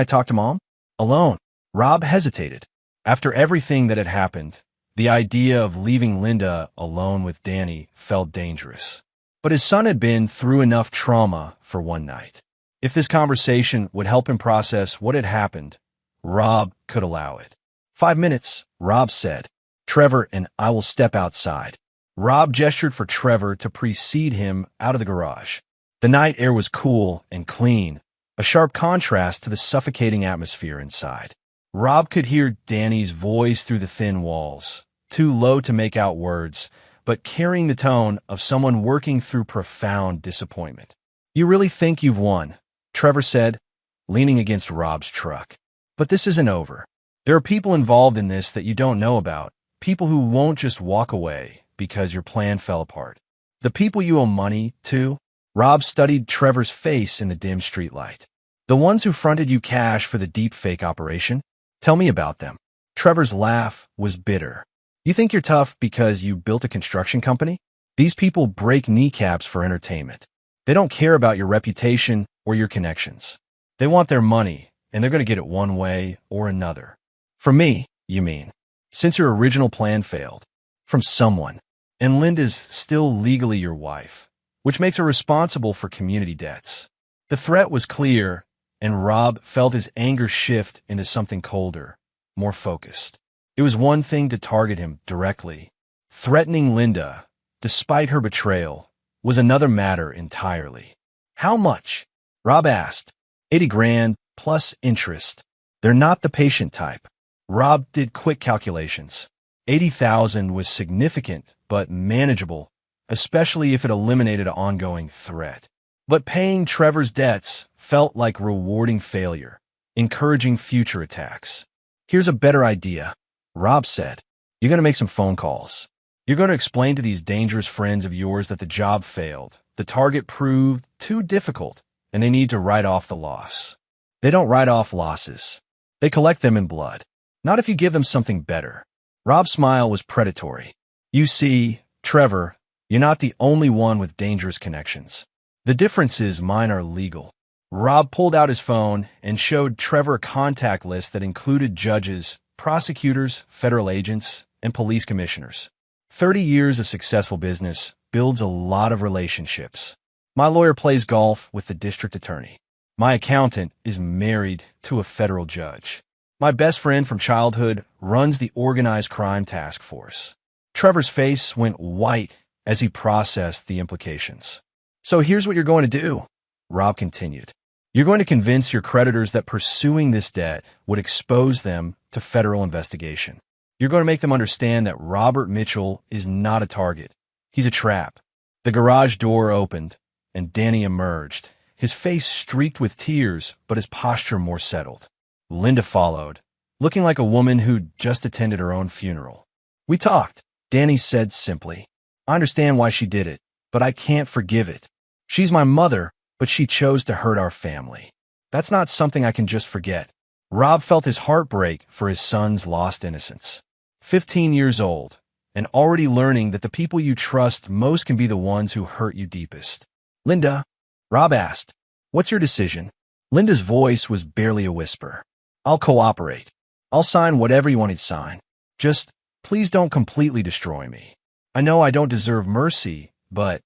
talk to Mom? Alone. Rob hesitated. After everything that had happened, the idea of leaving Linda alone with Danny felt dangerous. But his son had been through enough trauma for one night. If this conversation would help him process what had happened, Rob could allow it. 5 minutes, Rob said. Trevor and I will step outside. Rob gestured for Trevor to precede him out of the garage. The night air was cool and clean, a sharp contrast to the suffocating atmosphere inside. Rob could hear Danny's voice through the thin walls, too low to make out words, but carrying the tone of someone working through profound disappointment. You really think you've won, Trevor said, leaning against Rob's truck. But this isn't over. There are people involved in this that you don't know about, people who won't just walk away because your plan fell apart. The people you owe money to? Rob studied Trevor's face in the dim streetlight. The ones who fronted you cash for the deepfake operation? Tell me about them. Trevor's laugh was bitter. You think you're tough because you built a construction company? These people break kneecaps for entertainment. They don't care about your reputation or your connections. They want their money, and they're going to get it one way or another. From me, you mean? Since your original plan failed. From someone. And Linda's still legally your wife, which makes her responsible for community debts. The threat was clear, and Rob felt his anger shift into something colder, more focused. It was one thing to target him directly. Threatening Linda, despite her betrayal, was another matter entirely. How much? Rob asked. 80 grand plus interest. They're not the patient type. Rob did quick calculations. 80,000 was significant, but manageable, especially if it eliminated an ongoing threat. But paying Trevor's debts felt like rewarding failure, encouraging future attacks. Here's a better idea, Rob said. You're going to make some phone calls. You're going to explain to these dangerous friends of yours that the job failed, the target proved too difficult, and they need to write off the loss. They don't write off losses. They collect them in blood. Not if you give them something better. Rob's smile was predatory. You see, Trevor, you're not the only one with dangerous connections. The difference is mine are legal. Rob pulled out his phone and showed Trevor a contact list that included judges, prosecutors, federal agents, and police commissioners. 30 years of successful business builds a lot of relationships. My lawyer plays golf with the district attorney. My accountant is married to a federal judge. My best friend from childhood runs the organized crime task force. Trevor's face went white as he processed the implications. So here's what you're going to do, Rob continued. You're going to convince your creditors that pursuing this debt would expose them to federal investigation. You're going to make them understand that Robert Mitchell is not a target. He's a trap. The garage door opened, and Danny emerged, his face streaked with tears, but his posture more settled. Linda followed, looking like a woman who'd just attended her own funeral. We talked, Danny said simply. I understand why she did it, but I can't forgive it. She's my mother, but she chose to hurt our family. That's not something I can just forget. Rob felt his heart break for his son's lost innocence. 15 years old, and already learning that the people you trust most can be the ones who hurt you deepest. Linda, Rob asked, what's your decision? Linda's voice was barely a whisper. I'll cooperate. I'll sign whatever you want to sign. Just, please don't completely destroy me. I know I don't deserve mercy, but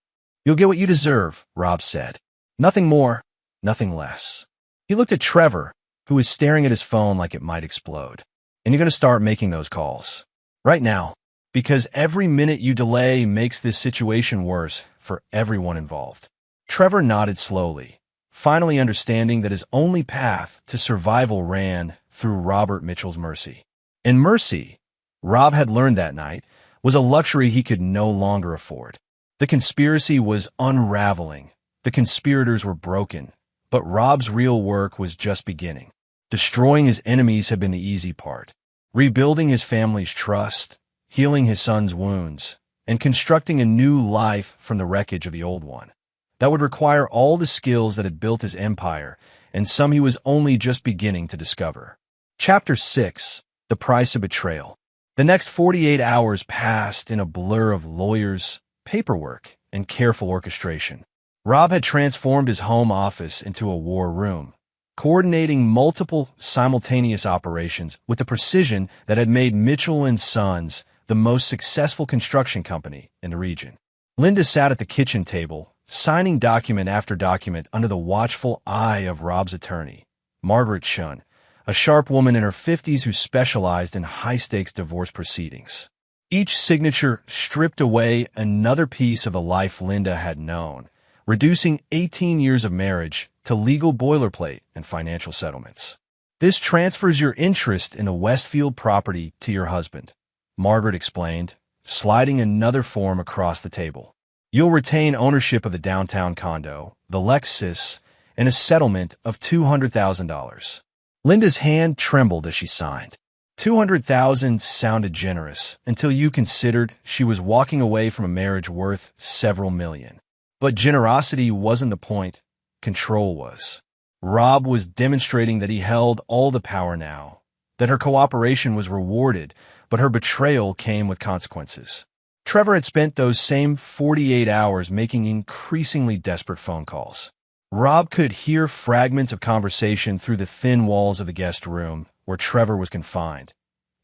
you'll get what you deserve, Rob said. Nothing more, nothing less. He looked at Trevor, who was staring at his phone like it might explode. And you're going to start making those calls. Right now. Because every minute you delay makes this situation worse for everyone involved. Trevor nodded slowly, finally understanding that his only path to survival ran through Robert Mitchell's mercy. And mercy, Rob had learned that night, was a luxury he could no longer afford. The conspiracy was unraveling. The conspirators were broken, but Rob's real work was just beginning. Destroying his enemies had been the easy part. Rebuilding his family's trust, healing his son's wounds, and constructing a new life from the wreckage of the old one. That would require all the skills that had built his empire, and some he was only just beginning to discover. Chapter 6. The Price of Betrayal. The next 48 hours passed in a blur of lawyers, paperwork, and careful orchestration. Rob had transformed his home office into a war room, coordinating multiple simultaneous operations with the precision that had made Mitchell & Sons the most successful construction company in the region. Linda sat at the kitchen table, signing document after document under the watchful eye of Rob's attorney, Margaret Shun, a sharp woman in her 50s who specialized in high-stakes divorce proceedings. Each signature stripped away another piece of the life Linda had known, reducing 18 years of marriage to legal boilerplate and financial settlements. This transfers your interest in the Westfield property to your husband, Margaret explained, sliding another form across the table. You'll retain ownership of the downtown condo, the Lexus, and a settlement of $200,000. Linda's hand trembled as she signed. $200,000 sounded generous until you considered she was walking away from a marriage worth several million. But generosity wasn't the point. Control was. Rob was demonstrating that he held all the power now. that her cooperation was rewarded, but her betrayal came with consequences. Trevor had spent those same 48 hours making increasingly desperate phone calls. Rob could hear fragments of conversation through the thin walls of the guest room where Trevor was confined.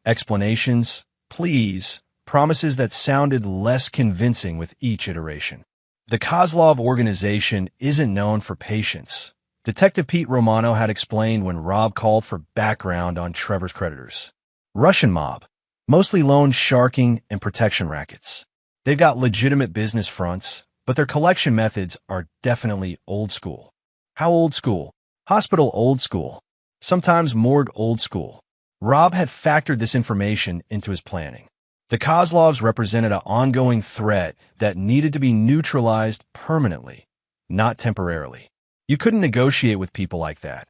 Explanations, pleas, promises that sounded less convincing with each iteration. The Kozlov organization isn't known for patience. Detective Pete Romano had explained when Rob called for background on Trevor's creditors. Russian mob, mostly loan sharking and protection rackets. They've got legitimate business fronts, but their collection methods are definitely old school. How old school? Hospital old school. Sometimes morgue old school. Rob had factored this information into his planning. The Kozlovs represented an ongoing threat that needed to be neutralized permanently, not temporarily. You couldn't negotiate with people like that.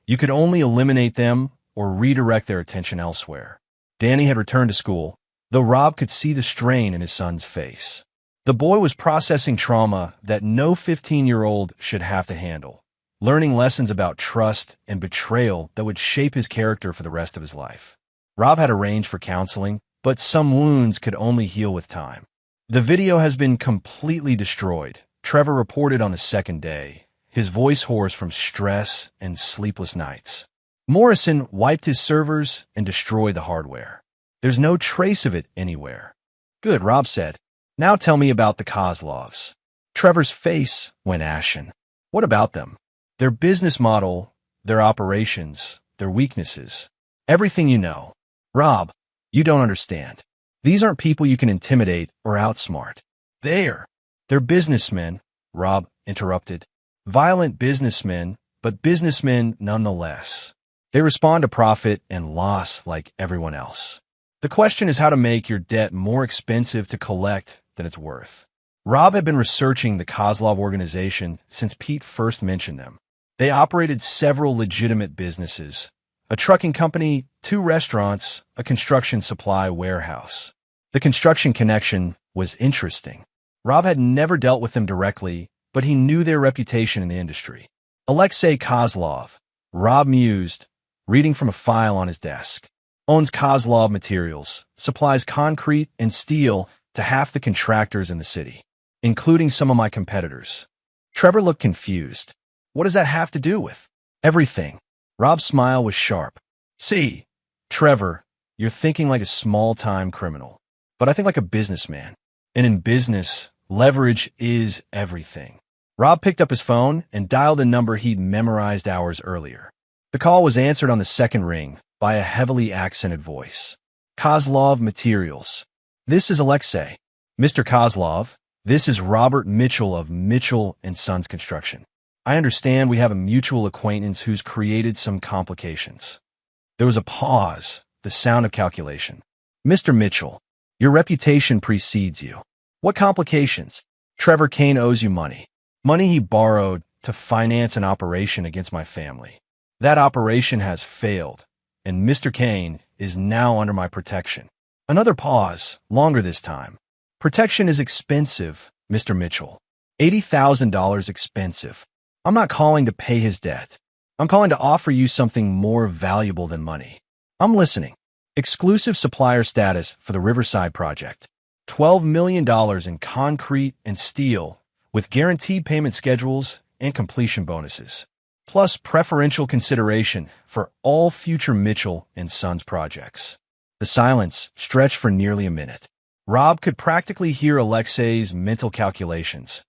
You could only eliminate them or redirect their attention elsewhere. Danny had returned to school, though Rob could see the strain in his son's face. The boy was processing trauma that no 15-year-old should have to handle, learning lessons about trust and betrayal that would shape his character for the rest of his life. Rob had arranged for counseling, but some wounds could only heal with time. The video has been completely destroyed, Trevor reported on the second day, his voice hoarse from stress and sleepless nights. Morrison wiped his servers and destroyed the hardware. There's no trace of it anywhere. Good, Rob said. Now tell me about the Kozlovs. Trevor's face went ashen. What about them? Their business model, their operations, their weaknesses. Everything you know. Rob, you don't understand. These aren't people you can intimidate or outsmart. They're businessmen, Rob interrupted. Violent businessmen, but businessmen nonetheless. They respond to profit and loss like everyone else. The question is how to make your debt more expensive to collect than it's worth. Rob had been researching the Kozlov organization since Pete first mentioned them. They operated several legitimate businesses, a trucking company, 2 restaurants, a construction supply warehouse. The construction connection was interesting. Rob had never dealt with them directly, but he knew their reputation in the industry. Alexei Kozlov, Rob mused, reading from a file on his desk, owns Kozlov Materials, supplies concrete and steel to half the contractors in the city, including some of my competitors. Trevor looked confused. What does that have to do with? Everything. Rob's smile was sharp. See, Trevor, you're thinking like a small-time criminal, but I think like a businessman. And in business, leverage is everything. Rob picked up his phone and dialed a number he'd memorized hours earlier. The call was answered on the second ring by a heavily accented voice. Kozlov Materials. This is Alexei. Mr. Kozlov, this is Robert Mitchell of Mitchell & Sons Construction. I understand we have a mutual acquaintance who's created some complications. There was a pause, the sound of calculation. Mr. Mitchell, your reputation precedes you. What complications? Trevor Kane owes you money. Money he borrowed to finance an operation against my family. That operation has failed, and Mr. Kane is now under my protection. Another pause, longer this time. Protection is expensive, Mr. Mitchell. $80,000 expensive. I'm not calling to pay his debt. I'm calling to offer you something more valuable than money. I'm listening. Exclusive supplier status for the Riverside project. $12 million in concrete and steel, with guaranteed payment schedules and completion bonuses, plus preferential consideration for all future Mitchell & Sons projects. The silence stretched for nearly a minute. Rob could practically hear Alexei's mental calculations.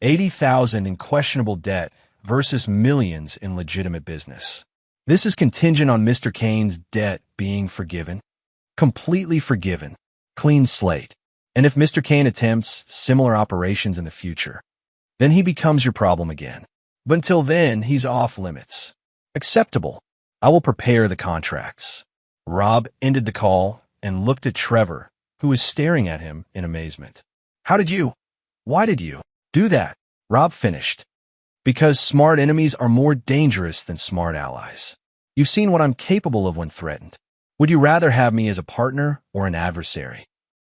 $80,000 in questionable debt versus millions in legitimate business. This is contingent on Mr. Kane's debt being forgiven. Completely forgiven. Clean slate. And if Mr. Kane attempts similar operations in the future, then he becomes your problem again. But until then, he's off limits. Acceptable. I will prepare the contracts. Rob ended the call and looked at Trevor, who was staring at him in amazement. Why did you do that? Rob finished. Because smart enemies are more dangerous than smart allies. You've seen what I'm capable of when threatened. Would you rather have me as a partner or an adversary?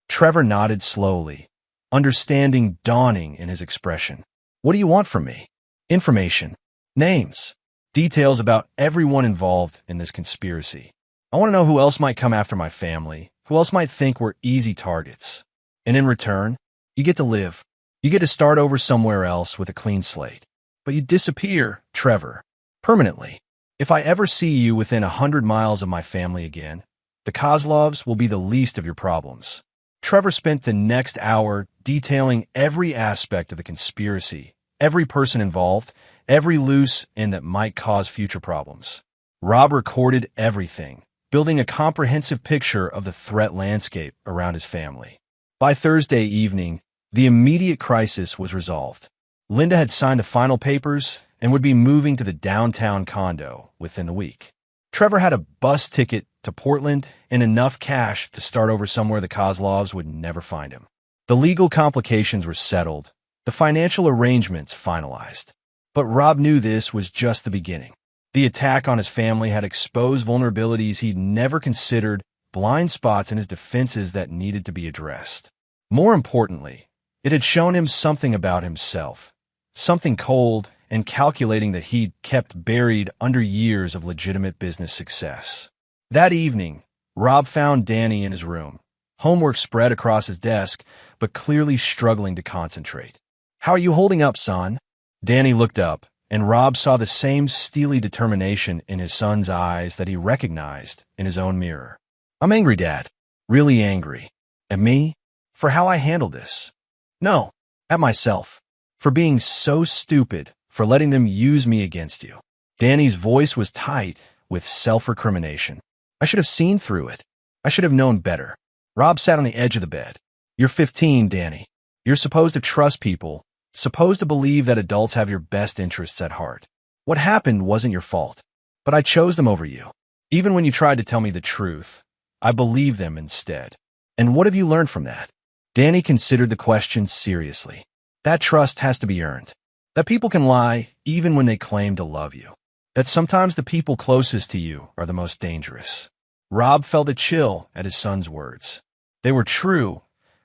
Trevor nodded slowly, understanding dawning in his expression. What do you want from me? Information. Names. Details about everyone involved in this conspiracy. I want to know who else might come after my family, who else might think we're easy targets. And in return, you get to live. You get to start over somewhere else with a clean slate. But you disappear, Trevor, permanently. If I ever see you within 100 miles of my family again, the Kozlovs will be the least of your problems. Trevor spent the next hour detailing every aspect of the conspiracy, every person involved, every loose end that might cause future problems. Rob recorded everything, building a comprehensive picture of the threat landscape around his family. By Thursday evening, the immediate crisis was resolved. Linda had signed the final papers and would be moving to the downtown condo within the week. Trevor had a bus ticket to Portland and enough cash to start over somewhere the Kozlovs would never find him. The legal complications were settled, the financial arrangements finalized. But Rob knew this was just the beginning. The attack on his family had exposed vulnerabilities he'd never considered, blind spots in his defenses that needed to be addressed. More importantly, it had shown him something about himself, something cold and calculating that he'd kept buried under years of legitimate business success. That evening, Rob found Danny in his room, homework spread across his desk, but clearly struggling to concentrate. "How are you holding up, son?" Danny looked up, and Rob saw the same steely determination in his son's eyes that he recognized in his own mirror. "I'm angry, Dad. Really angry. At me? For how I handled this. No, at myself. For being so stupid, for letting them use me against you." Danny's voice was tight with self-recrimination. "I should have seen through it. I should have known better." Rob sat on the edge of the bed. "You're 15, Danny. You're supposed to trust people, supposed to believe that adults have your best interests at heart. What happened wasn't your fault, but I chose them over you. Even when you tried to tell me the truth, I believed them instead. And what have you learned from that?" Danny considered the question seriously. "That trust has to be earned. That people can lie even when they claim to love you. That sometimes the people closest to you are the most dangerous." Rob felt a chill at his son's words. They were true,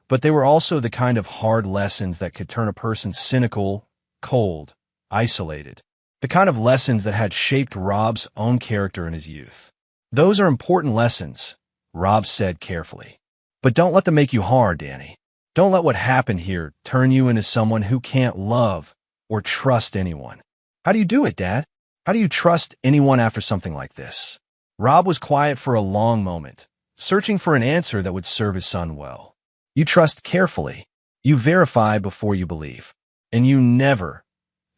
but they were also the kind of hard lessons that could turn a person cynical, cold, isolated. The kind of lessons that had shaped Rob's own character in his youth. "Those are important lessons," Rob said carefully. "But don't let them make you hard, Danny. Don't let what happened here turn you into someone who can't love or trust anyone." "How do you do it, Dad? How do you trust anyone after something like this?" Rob was quiet for a long moment, searching for an answer that would serve his son well. "You trust carefully. You verify before you believe. And you never,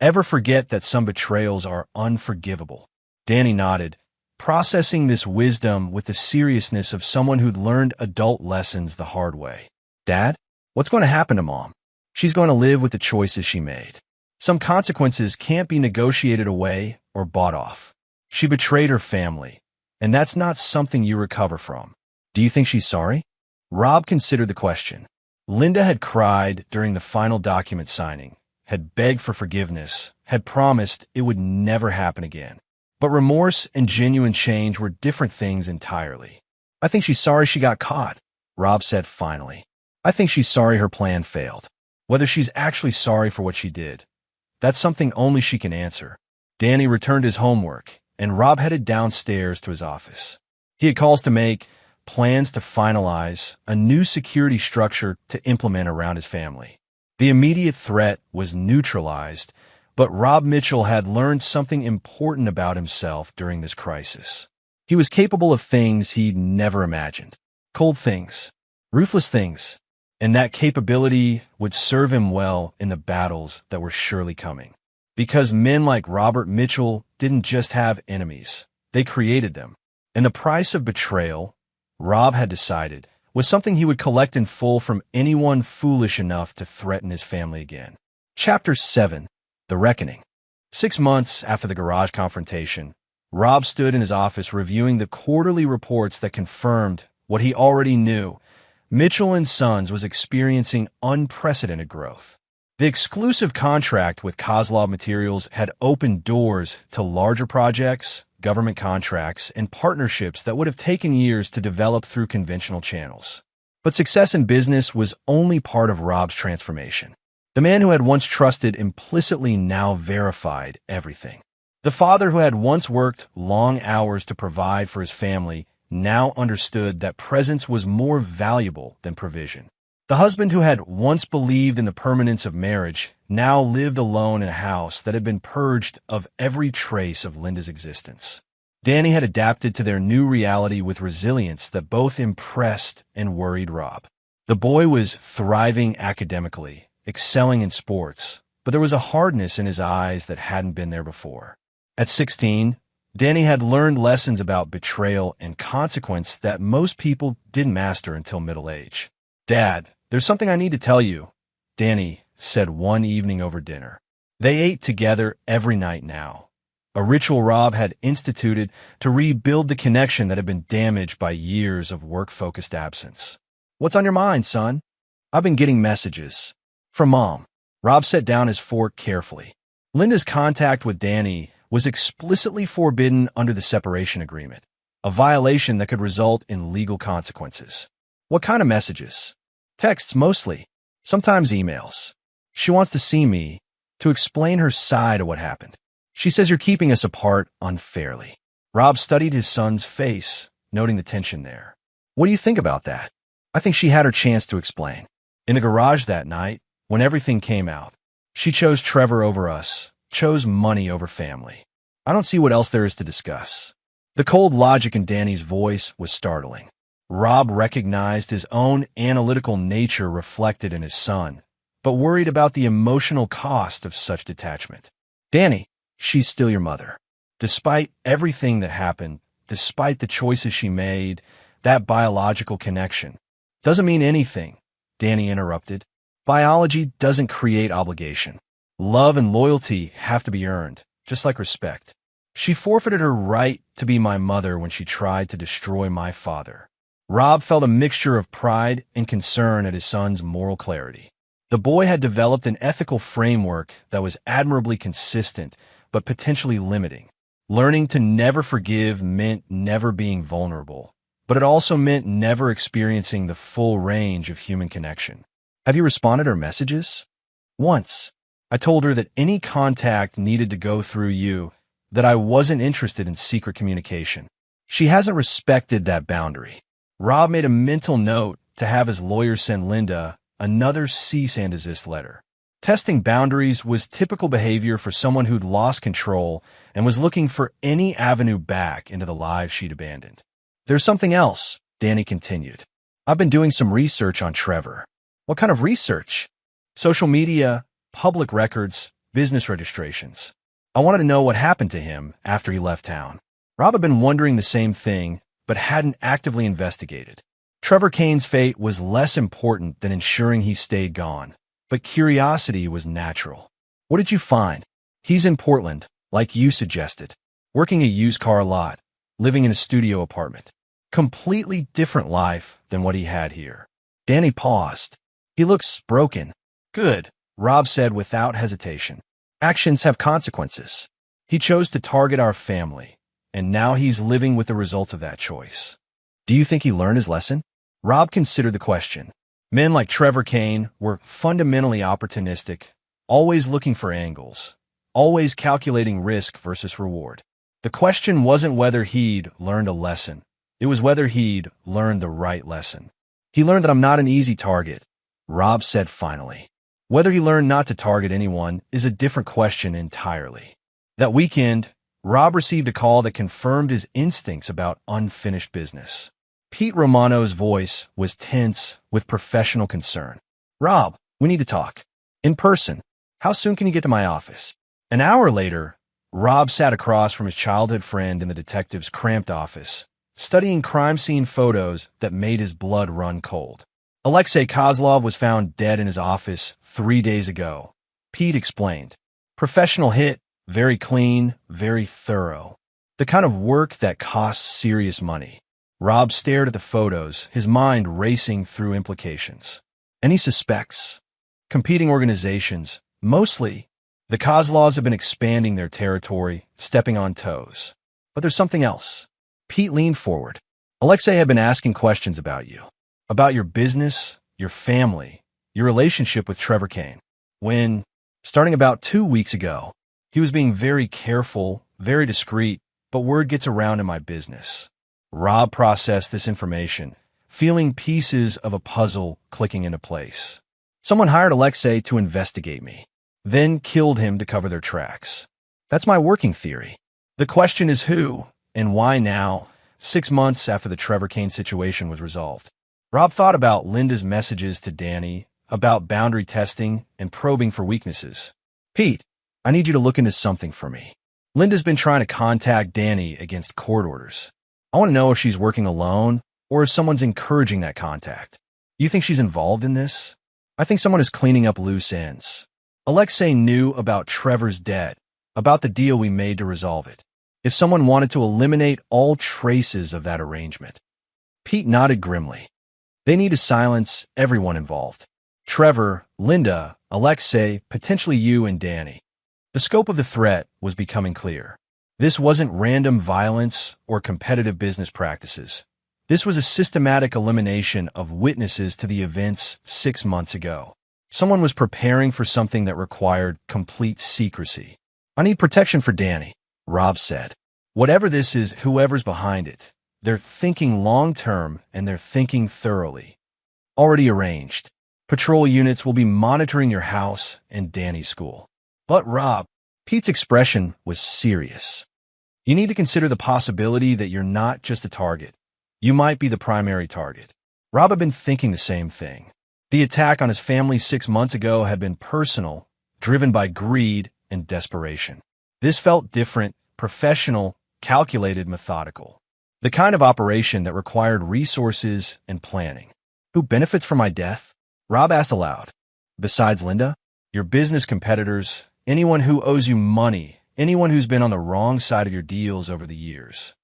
ever forget that some betrayals are unforgivable." Danny nodded, processing this wisdom with the seriousness of someone who'd learned adult lessons the hard way. "Dad, what's going to happen to Mom? She's going to live with the choices she made. Some consequences can't be negotiated away or bought off. She betrayed her family, and that's not something you recover from. Do you think she's sorry?" Rob considered the question. Linda had cried during the final document signing, had begged for forgiveness, had promised it would never happen again. But remorse and genuine change were different things entirely. "I think she's sorry she got caught," Rob said finally. "I think she's sorry her plan failed. Whether she's actually sorry for what she did, that's something only she can answer." Danny returned his homework, and Rob headed downstairs to his office. He had calls to make, plans to finalize, a new security structure to implement around his family. The immediate threat was neutralized, but Rob Mitchell had learned something important about himself during this crisis. He was capable of things he'd never imagined. Cold things, ruthless things, and that capability would serve him well in the battles that were surely coming. Because men like Robert Mitchell didn't just have enemies, they created them. And the price of betrayal, Rob had decided, was something he would collect in full from anyone foolish enough to threaten his family again. Chapter 7. The Reckoning. 6 months after the garage confrontation, Rob stood in his office reviewing the quarterly reports that confirmed what he already knew. Mitchell & Sons was experiencing unprecedented growth. The exclusive contract with Kozlov Materials had opened doors to larger projects, government contracts, and partnerships that would have taken years to develop through conventional channels. But success in business was only part of Rob's transformation. The man who had once trusted implicitly now verified everything. The father who had once worked long hours to provide for his family now understood that presence was more valuable than provision. The husband who had once believed in the permanence of marriage now lived alone in a house that had been purged of every trace of Linda's existence. Danny had adapted to their new reality with resilience that both impressed and worried Rob. The boy was thriving academically, excelling in sports, but there was a hardness in his eyes that hadn't been there before. At 16, Danny had learned lessons about betrayal and consequence that most people didn't master until middle age. "Dad, there's something I need to tell you," Danny said one evening over dinner. They ate together every night now, a ritual Rob had instituted to rebuild the connection that had been damaged by years of work-focused absence. "What's on your mind, son?" "I've been getting messages from Mom." Rob set down his fork carefully. Linda's contact with Danny was explicitly forbidden under the separation agreement, a violation that could result in legal consequences. "What kind of messages?" "Texts mostly, sometimes emails. She wants to see me, to explain her side of what happened. She says you're keeping us apart unfairly." Rob studied his son's face, noting the tension there. "What do you think about that?" "I think she had her chance to explain. In the garage that night, when everything came out, she chose Trevor over us, chose money over family. I don't see what else there is to discuss." The cold logic in Danny's voice was startling. Rob recognized his own analytical nature reflected in his son, but worried about the emotional cost of such detachment. "Danny, she's still your mother. Despite everything that happened, despite the choices she made, that biological connection doesn't mean anything," Danny interrupted. "Biology doesn't create obligation. Love and loyalty have to be earned, just like respect. She forfeited her right to be my mother when she tried to destroy my father." Rob felt a mixture of pride and concern at his son's moral clarity. The boy had developed an ethical framework that was admirably consistent, but potentially limiting. Learning to never forgive meant never being vulnerable, but it also meant never experiencing the full range of human connection. "Have you responded to her messages?" "Once. I told her that any contact needed to go through you, that I wasn't interested in secret communication. She hasn't respected that boundary." Rob made a mental note to have his lawyer send Linda another cease and desist letter. Testing boundaries was typical behavior for someone who'd lost control and was looking for any avenue back into the lives she'd abandoned. "There's something else," Danny continued. "I've been doing some research on Trevor." "What kind of research?" "Social media, public records, business registrations. I wanted to know what happened to him after he left town." Rob had been wondering the same thing, but hadn't actively investigated. Trevor Kane's fate was less important than ensuring he stayed gone, but curiosity was natural. "What did you find?" "He's in Portland, like you suggested, working a used car lot, living in a studio apartment. Completely different life than what he had here." Danny paused. "He looks broken." "Good," Rob said without hesitation. "Actions have consequences. He chose to target our family, and now he's living with the results of that choice." "Do you think he learned his lesson?" Rob considered the question. Men like Trevor Kane were fundamentally opportunistic, always looking for angles, always calculating risk versus reward. The question wasn't whether he'd learned a lesson. It was whether he'd learned the right lesson. "He learned that I'm not an easy target," Rob said finally. Whether he learned not to target anyone is a different question entirely. That weekend, Rob received a call that confirmed his instincts about unfinished business. Pete Romano's voice was tense with professional concern. "Rob, we need to talk. In person. How soon can you get to my office?" An hour later, Rob sat across from his childhood friend in the detective's cramped office, studying crime scene photos that made his blood run cold. "Alexei Kozlov was found dead in his office 3 days ago," Pete explained. "Professional hit, very clean, very thorough. The kind of work that costs serious money." Rob stared at the photos, his mind racing through implications. "Any suspects?" "Competing organizations, mostly. The Kozlovs have been expanding their territory, stepping on toes. But there's something else." Pete leaned forward. "Alexei had been asking questions about you, about your business, your family, your relationship with Trevor Kane. Starting about 2 weeks ago, he was being very careful, very discreet, but word gets around in my business. Rob processed this information, feeling pieces of a puzzle clicking into place. Someone hired Alexei to investigate me, then killed him to cover their tracks. That's my working theory. The question is who and why now, 6 months after the Trevor Kane situation was resolved. Rob thought about Linda's messages to Danny, about boundary testing and probing for weaknesses. Pete, I need you to look into something for me. Linda's been trying to contact Danny against court orders. I want to know if she's working alone or if someone's encouraging that contact. You think she's involved in this? I think someone is cleaning up loose ends. Alexei knew about Trevor's debt, about the deal we made to resolve it. If someone wanted to eliminate all traces of that arrangement. Pete nodded grimly. They need to silence everyone involved. Trevor, Linda, Alexei, potentially you and Danny. The scope of the threat was becoming clear. This wasn't random violence or competitive business practices. This was a systematic elimination of witnesses to the events 6 months ago. Someone was preparing for something that required complete secrecy. I need protection for Danny, Rob said. Whatever this is, whoever's behind it, they're thinking long-term and they're thinking thoroughly. Already arranged. Patrol units will be monitoring your house and Danny's school. But Rob, Pete's expression was serious. You need to consider the possibility that you're not just a target. You might be the primary target. Rob had been thinking the same thing. The attack on his family 6 months ago had been personal, driven by greed and desperation. This felt different, professional, calculated, methodical. The kind of operation that required resources and planning. Who benefits from my death? Rob asked aloud. Besides Linda? Your business competitors, anyone who owes you money, anyone who's been on the wrong side of your deals over the years.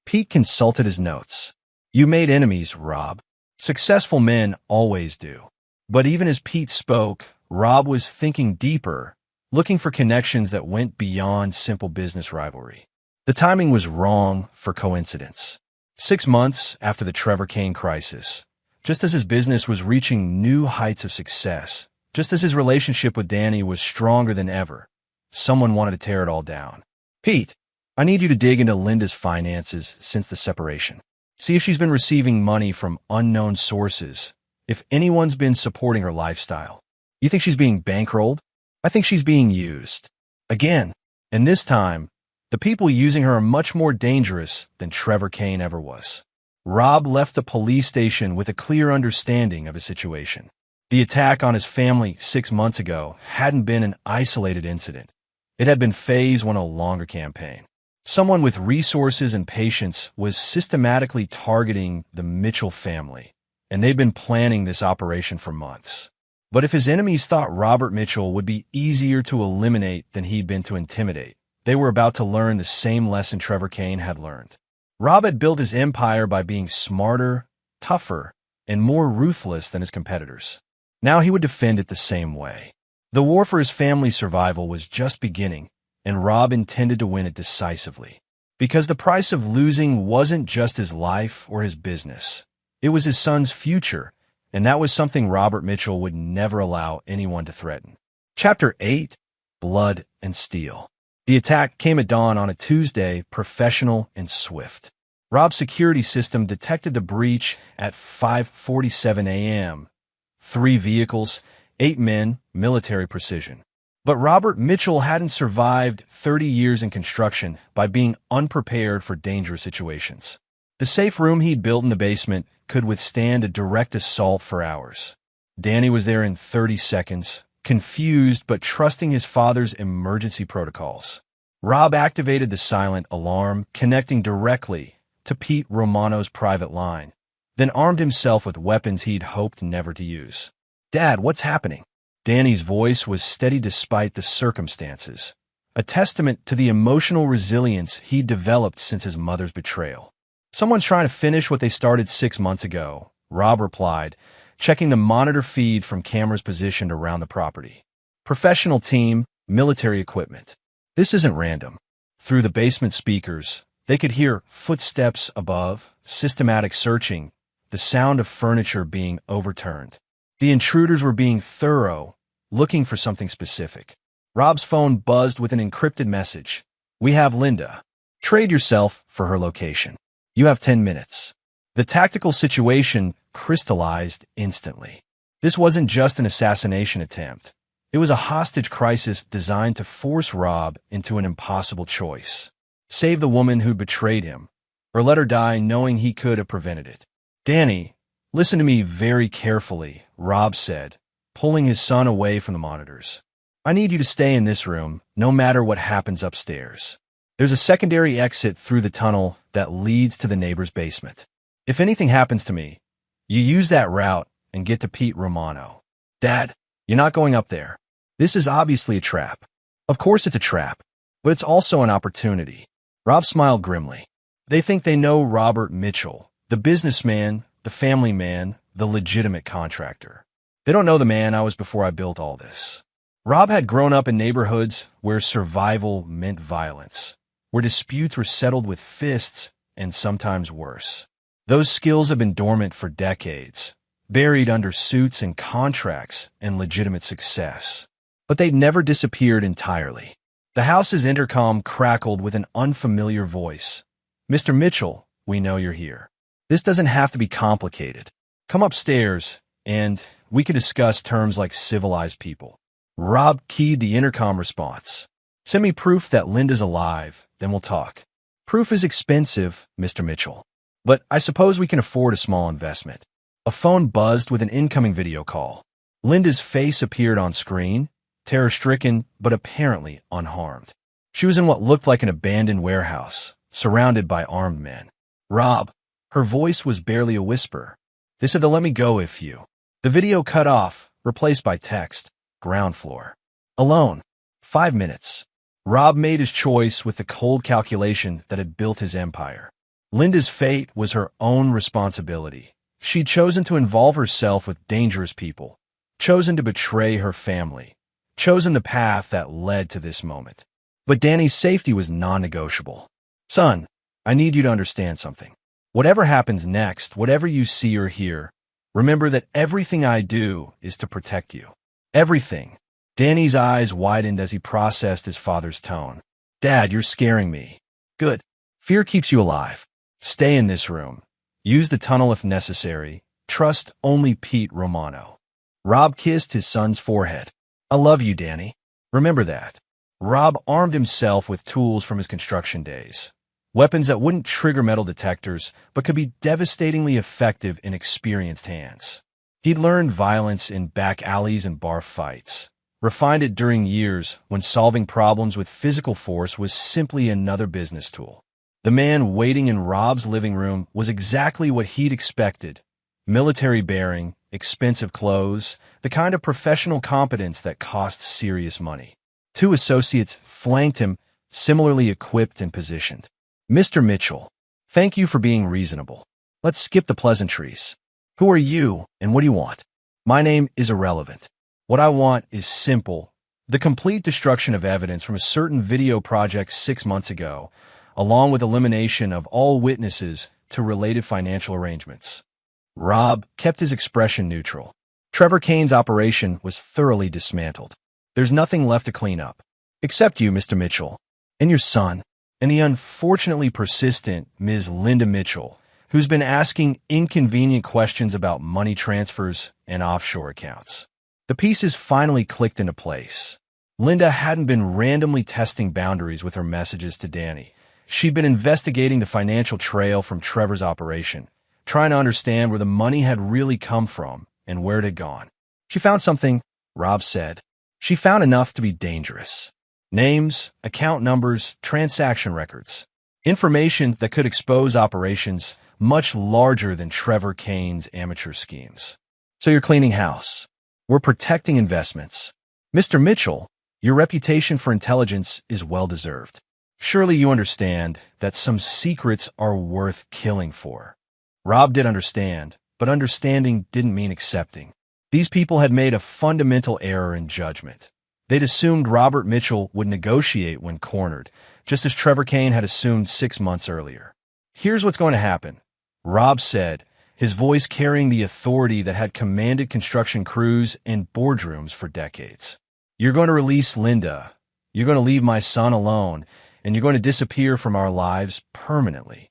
Pete consulted his notes. You made enemies, Rob. Successful men always do. But even as Pete spoke, Rob was thinking deeper, looking for connections that went beyond simple business rivalry. The timing was wrong for coincidence. 6 months after the Trevor Kane crisis, just as his business was reaching new heights of success, just as his relationship with Danny was stronger than ever, someone wanted to tear it all down. Pete, I need you to dig into Linda's finances since the separation. See if she's been receiving money from unknown sources, if anyone's been supporting her lifestyle. You think she's being bankrolled? I think she's being used. Again, and this time, the people using her are much more dangerous than Trevor Kane ever was. Rob left the police station with a clear understanding of his situation. The attack on his family 6 months ago hadn't been an isolated incident. It had been phase one of a longer campaign. Someone with resources and patience was systematically targeting the Mitchell family, and they'd been planning this operation for months. But if his enemies thought Robert Mitchell would be easier to eliminate than he'd been to intimidate, they were about to learn the same lesson Trevor Kane had learned. Rob had built his empire by being smarter, tougher, and more ruthless than his competitors. Now he would defend it the same way. The war for his family's survival was just beginning, and Rob intended to win it decisively. Because the price of losing wasn't just his life or his business. It was his son's future, and that was something Robert Mitchell would never allow anyone to threaten. Chapter 8, Blood and Steel. The attack came at dawn on a Tuesday, professional and swift. Rob's security system detected the breach at 5:47 a.m. 3 vehicles, 8 men, military precision. But Robert Mitchell hadn't survived 30 years in construction by being unprepared for dangerous situations. The safe room he'd built in the basement could withstand a direct assault for hours. Danny was there in 30 seconds, confused but trusting his father's emergency protocols. Rob activated the silent alarm, connecting directly to Pete Romano's private line, then armed himself with weapons he'd hoped never to use. Dad, what's happening? Danny's voice was steady despite the circumstances, a testament to the emotional resilience he'd developed since his mother's betrayal. Someone's trying to finish what they started 6 months ago, Rob replied, checking the monitor feed from cameras positioned around the property. Professional team, military equipment. This isn't random. Through the basement speakers, they could hear footsteps above, systematic searching, the sound of furniture being overturned. The intruders were being thorough, looking for something specific. Rob's phone buzzed with an encrypted message. We have Linda. Trade yourself for her location. You have 10 minutes. The tactical situation crystallized instantly. This wasn't just an assassination attempt. It was a hostage crisis designed to force Rob into an impossible choice. Save the woman who betrayed him, or let her die knowing he could have prevented it. Danny, listen to me very carefully, Rob said, pulling his son away from the monitors. I need you to stay in this room, no matter what happens upstairs. There's a secondary exit through the tunnel that leads to the neighbor's basement. If anything happens to me, you use that route and get to Pete Romano. Dad, you're not going up there. This is obviously a trap. Of course it's a trap, but it's also an opportunity. Rob smiled grimly. They think they know Robert Mitchell, the businessman, the family man, the legitimate contractor. They don't know the man I was before I built all this. Rob had grown up in neighborhoods where survival meant violence, where disputes were settled with fists and sometimes worse. Those skills have been dormant for decades, buried under suits and contracts and legitimate success. But they'd never disappeared entirely. The house's intercom crackled with an unfamiliar voice. Mr. Mitchell, we know you're here. This doesn't have to be complicated. Come upstairs, and we can discuss terms like civilized people. Rob keyed the intercom response. Send me proof that Linda's alive, then we'll talk. Proof is expensive, Mr. Mitchell. But I suppose we can afford a small investment. A phone buzzed with an incoming video call. Linda's face appeared on screen, terror-stricken but apparently unharmed. She was in what looked like an abandoned warehouse, surrounded by armed men. Rob, her voice was barely a whisper. They said to let me go if you. The video cut off, replaced by text. Ground floor. Alone. 5 minutes. Rob made his choice with the cold calculation that had built his empire. Linda's fate was her own responsibility. She'd chosen to involve herself with dangerous people, chosen to betray her family, chosen the path that led to this moment. But Danny's safety was non-negotiable. Son, I need you to understand something. Whatever happens next, whatever you see or hear, remember that everything I do is to protect you. Everything. Danny's eyes widened as he processed his father's tone. Dad, you're scaring me. Good. Fear keeps you alive. Stay in this room. Use the tunnel if necessary. Trust only Pete Romano. Rob kissed his son's forehead. I love you, Danny. Remember that. Rob armed himself with tools from his construction days. Weapons that wouldn't trigger metal detectors, but could be devastatingly effective in experienced hands. He'd learned violence in back alleys and bar fights, refined it during years when solving problems with physical force was simply another business tool. The man waiting in Rob's living room was exactly what he'd expected. Military bearing, expensive clothes, the kind of professional competence that costs serious money. 2 associates flanked him, similarly equipped and positioned. Mr. Mitchell, thank you for being reasonable. Let's skip the pleasantries. Who are you, and what do you want? My name is irrelevant. What I want is simple. The complete destruction of evidence from a certain video project 6 months ago, along with elimination of all witnesses to related financial arrangements. Rob kept his expression neutral. Trevor Kane's operation was thoroughly dismantled. There's nothing left to clean up. Except you, Mr. Mitchell, and your son, and the unfortunately persistent Ms. Linda Mitchell, who's been asking inconvenient questions about money transfers and offshore accounts. The pieces finally clicked into place. Linda hadn't been randomly testing boundaries with her messages to Danny. She'd been investigating the financial trail from Trevor's operation, trying to understand where the money had really come from and where it had gone. She found something, Rob said. She found enough to be dangerous. Names, account numbers, transaction records. Information that could expose operations much larger than Trevor Kane's amateur schemes. So you're cleaning house. We're protecting investments. Mr. Mitchell, your reputation for intelligence is well-deserved. Surely you understand that some secrets are worth killing for. Rob did understand, but understanding didn't mean accepting. These people had made a fundamental error in judgment. They'd assumed Robert Mitchell would negotiate when cornered, just as Trevor Kane had assumed 6 months earlier. Here's what's going to happen, Rob said, his voice carrying the authority that had commanded construction crews and boardrooms for decades. You're going to release Linda. You're going to leave my son alone, and you're going to disappear from our lives permanently.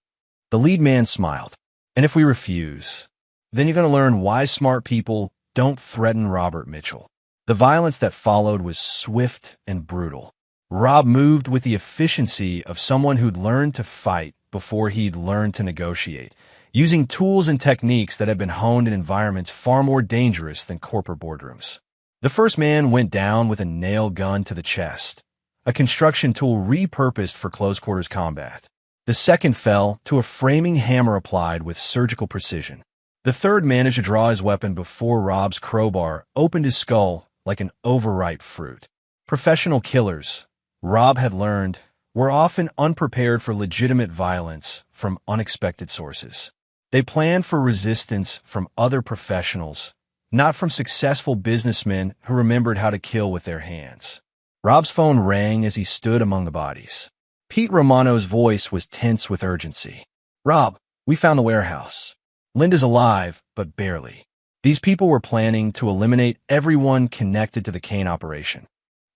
The lead man smiled. And if we refuse, then you're going to learn why smart people don't threaten Robert Mitchell. The violence that followed was swift and brutal. Rob moved with the efficiency of someone who'd learned to fight before he'd learned to negotiate, using tools and techniques that had been honed in environments far more dangerous than corporate boardrooms. The first man went down with a nail gun to the chest, a construction tool repurposed for close-quarters combat. The second fell to a framing hammer applied with surgical precision. The third managed to draw his weapon before Rob's crowbar opened his skull like an overripe fruit. Professional killers, Rob had learned, were often unprepared for legitimate violence from unexpected sources. They planned for resistance from other professionals, not from successful businessmen who remembered how to kill with their hands. Rob's phone rang as he stood among the bodies. Pete Romano's voice was tense with urgency. "Rob, we found the warehouse. Linda's alive, but barely. These people were planning to eliminate everyone connected to the Kane operation.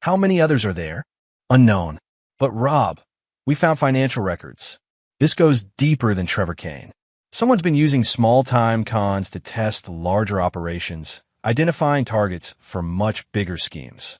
How many others are there? Unknown. But Rob, we found financial records. This goes deeper than Trevor Kane. Someone's been using small-time cons to test larger operations, identifying targets for much bigger schemes."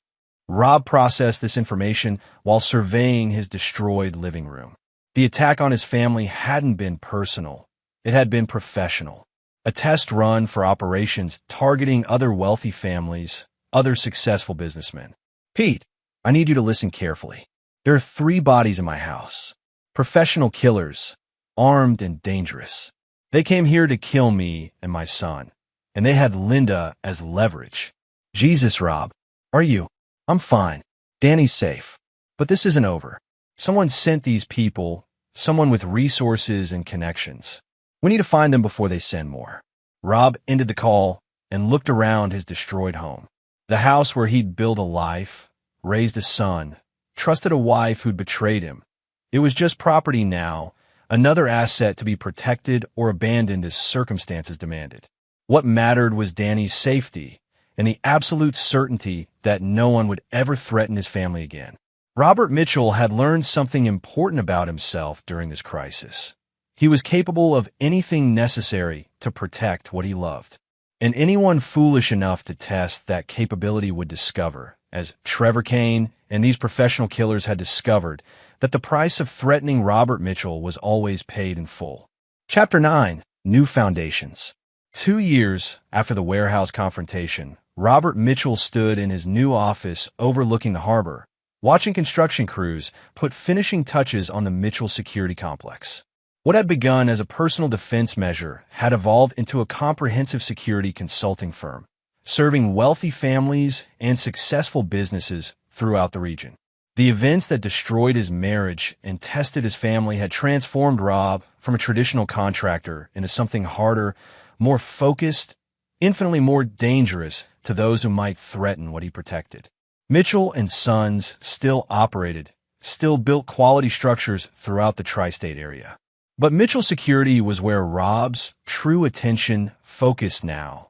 Rob processed this information while surveying his destroyed living room. The attack on his family hadn't been personal. It had been professional. A test run for operations targeting other wealthy families, other successful businessmen. "Pete, I need you to listen carefully. There are 3 bodies in my house. Professional killers, armed and dangerous. They came here to kill me and my son, and they had Linda as leverage." "Jesus, Rob. Are you?" "I'm fine. Danny's safe. But this isn't over. Someone sent these people, someone with resources and connections. We need to find them before they send more." Rob ended the call and looked around his destroyed home. The house where he'd built a life, raised a son, trusted a wife who'd betrayed him. It was just property now, another asset to be protected or abandoned as circumstances demanded. What mattered was Danny's safety and the absolute certainty that no one would ever threaten his family again. Robert Mitchell had learned something important about himself during this crisis. He was capable of anything necessary to protect what he loved. And anyone foolish enough to test that capability would discover, as Trevor Kane and these professional killers had discovered, that the price of threatening Robert Mitchell was always paid in full. Chapter 9. New Foundations. 2 years after the warehouse confrontation, Robert Mitchell stood in his new office overlooking the harbor, watching construction crews put finishing touches on the Mitchell security complex. What had begun as a personal defense measure had evolved into a comprehensive security consulting firm, serving wealthy families and successful businesses throughout the region. The events that destroyed his marriage and tested his family had transformed Rob from a traditional contractor into something harder, more focused, infinitely more dangerous to those who might threaten what he protected. Mitchell and Sons still operated, still built quality structures throughout the tri-state area. But Mitchell Security was where Rob's true attention focused now,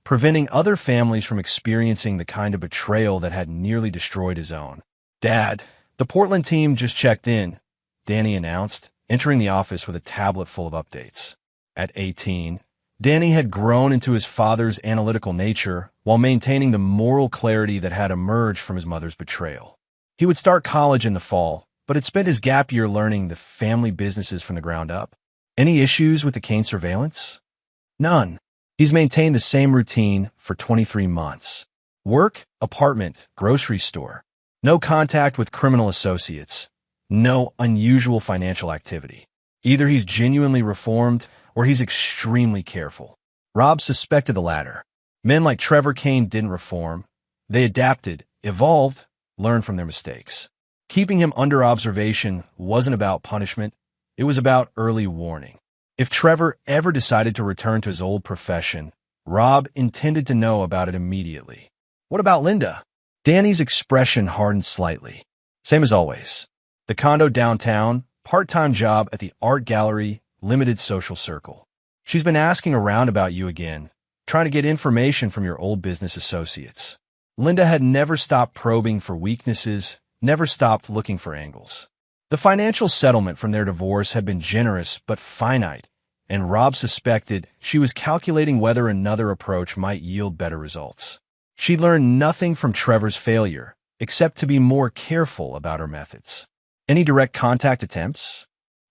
preventing other families from experiencing the kind of betrayal that had nearly destroyed his own. "Dad, the Portland team just checked in," Danny announced, entering the office with a tablet full of updates. At 18, Danny had grown into his father's analytical nature while maintaining the moral clarity that had emerged from his mother's betrayal. He would start college in the fall, but had spent his gap year learning the family businesses from the ground up. Any issues with the Kane surveillance? None. He's maintained the same routine for 23 months. Work, apartment, grocery store. No contact with criminal associates. No unusual financial activity. Either he's genuinely reformed or he's extremely careful. Rob suspected the latter. Men like Trevor Kane didn't reform. They adapted, evolved, learned from their mistakes. Keeping him under observation wasn't about punishment. It was about early warning. If Trevor ever decided to return to his old profession, Rob intended to know about it immediately. "What about Linda?" Danny's expression hardened slightly. "Same as always. The condo downtown, part-time job at the art gallery, limited social circle. She's been asking around about you again, trying to get information from your old business associates." Linda had never stopped probing for weaknesses, never stopped looking for angles. The financial settlement from their divorce had been generous but finite, and Rob suspected she was calculating whether another approach might yield better results. She learned nothing from Trevor's failure, except to be more careful about her methods. Any direct contact attempts?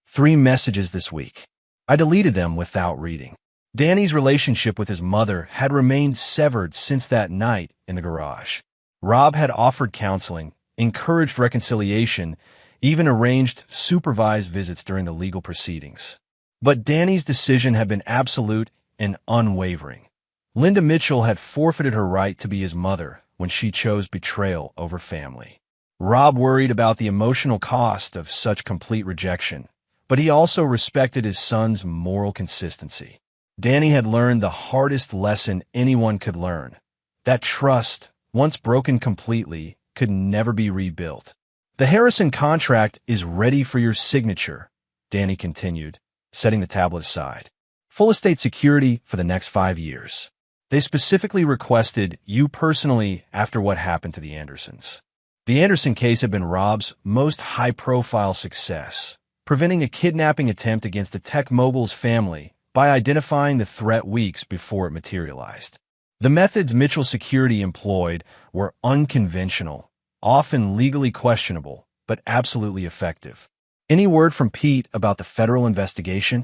3 messages this week. I deleted them without reading. Danny's relationship with his mother had remained severed since that night in the garage. Rob had offered counseling, encouraged reconciliation, even arranged supervised visits during the legal proceedings. But Danny's decision had been absolute and unwavering. Linda Mitchell had forfeited her right to be his mother when she chose betrayal over family. Rob worried about the emotional cost of such complete rejection, but he also respected his son's moral consistency. Danny had learned the hardest lesson anyone could learn, that trust, once broken completely, could never be rebuilt. The Harrison contract is ready for your signature, Danny continued, setting the tablet aside. Full estate security for the next 5 years. They specifically requested you personally after what happened to the Andersons. The Anderson case had been Rob's most high-profile success, preventing a kidnapping attempt against the tech mogul's family by identifying the threat weeks before it materialized. The methods Mitchell Security employed were unconventional, often legally questionable, but absolutely effective. Any word from Pete about the federal investigation?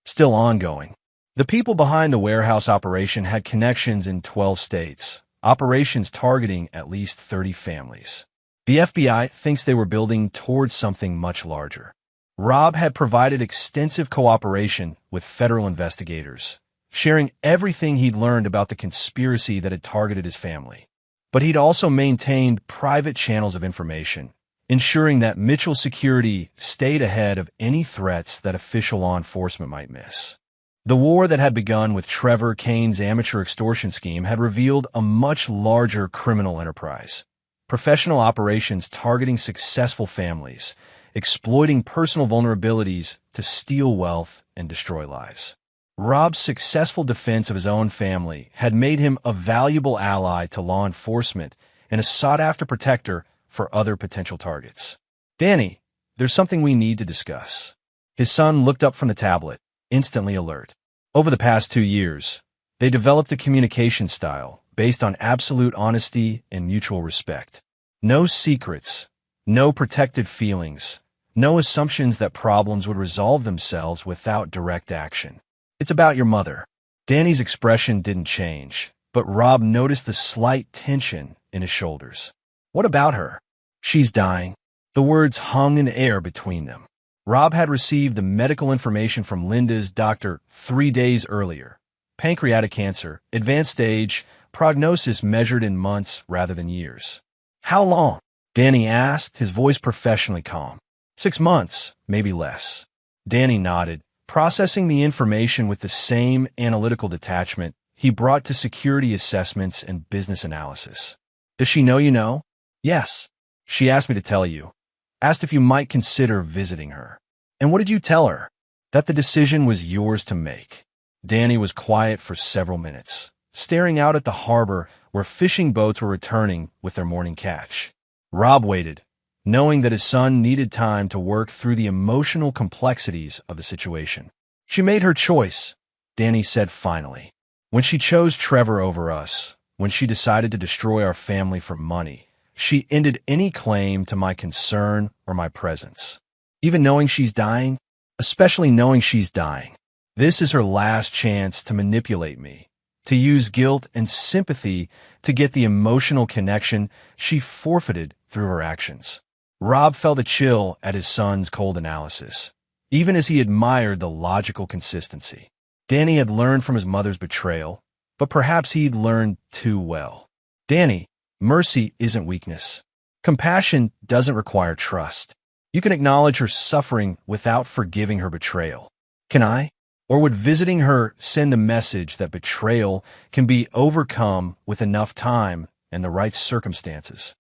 Still ongoing. The people behind the warehouse operation had connections in 12 states, operations targeting at least 30 families. The FBI thinks they were building towards something much larger. Rob had provided extensive cooperation with federal investigators, sharing everything he'd learned about the conspiracy that had targeted his family. But he'd also maintained private channels of information, ensuring that Mitchell Security stayed ahead of any threats that official law enforcement might miss. The war that had begun with Trevor Kane's amateur extortion scheme had revealed a much larger criminal enterprise. Professional operations targeting successful families, exploiting personal vulnerabilities to steal wealth and destroy lives. Rob's successful defense of his own family had made him a valuable ally to law enforcement and a sought-after protector for other potential targets. Danny, there's something we need to discuss. His son looked up from the tablet, instantly alert. Over the past 2 years, they developed a communication style based on absolute honesty and mutual respect. No secrets, no protected feelings, no assumptions that problems would resolve themselves without direct action. It's about your mother. Danny's expression didn't change, but Rob noticed the slight tension in his shoulders. What about her? She's dying. The words hung in the air between them. Rob had received the medical information from Linda's doctor 3 days earlier. Pancreatic cancer, advanced stage, prognosis measured in months rather than years. How long? Danny asked, his voice professionally calm. 6 months, maybe less. Danny nodded, processing the information with the same analytical detachment he brought to security assessments and business analysis. Does she know you know? Yes. She asked me to tell you. Asked if you might consider visiting her. And what did you tell her? That the decision was yours to make. Danny was quiet for several minutes, staring out at the harbor where fishing boats were returning with their morning catch. Rob waited, knowing that his son needed time to work through the emotional complexities of the situation. She made her choice, Danny said finally. When she chose Trevor over us, when she decided to destroy our family for money, she ended any claim to my concern or my presence. Even knowing she's dying, especially knowing she's dying. This is her last chance to manipulate me, to use guilt and sympathy to get the emotional connection she forfeited through her actions. Rob felt a chill at his son's cold analysis, even as he admired the logical consistency. Danny had learned from his mother's betrayal, but perhaps he'd learned too well. Danny, mercy isn't weakness. Compassion doesn't require trust. You can acknowledge her suffering without forgiving her betrayal. Can I? Or would visiting her send the message that betrayal can be overcome with enough time and the right circumstances?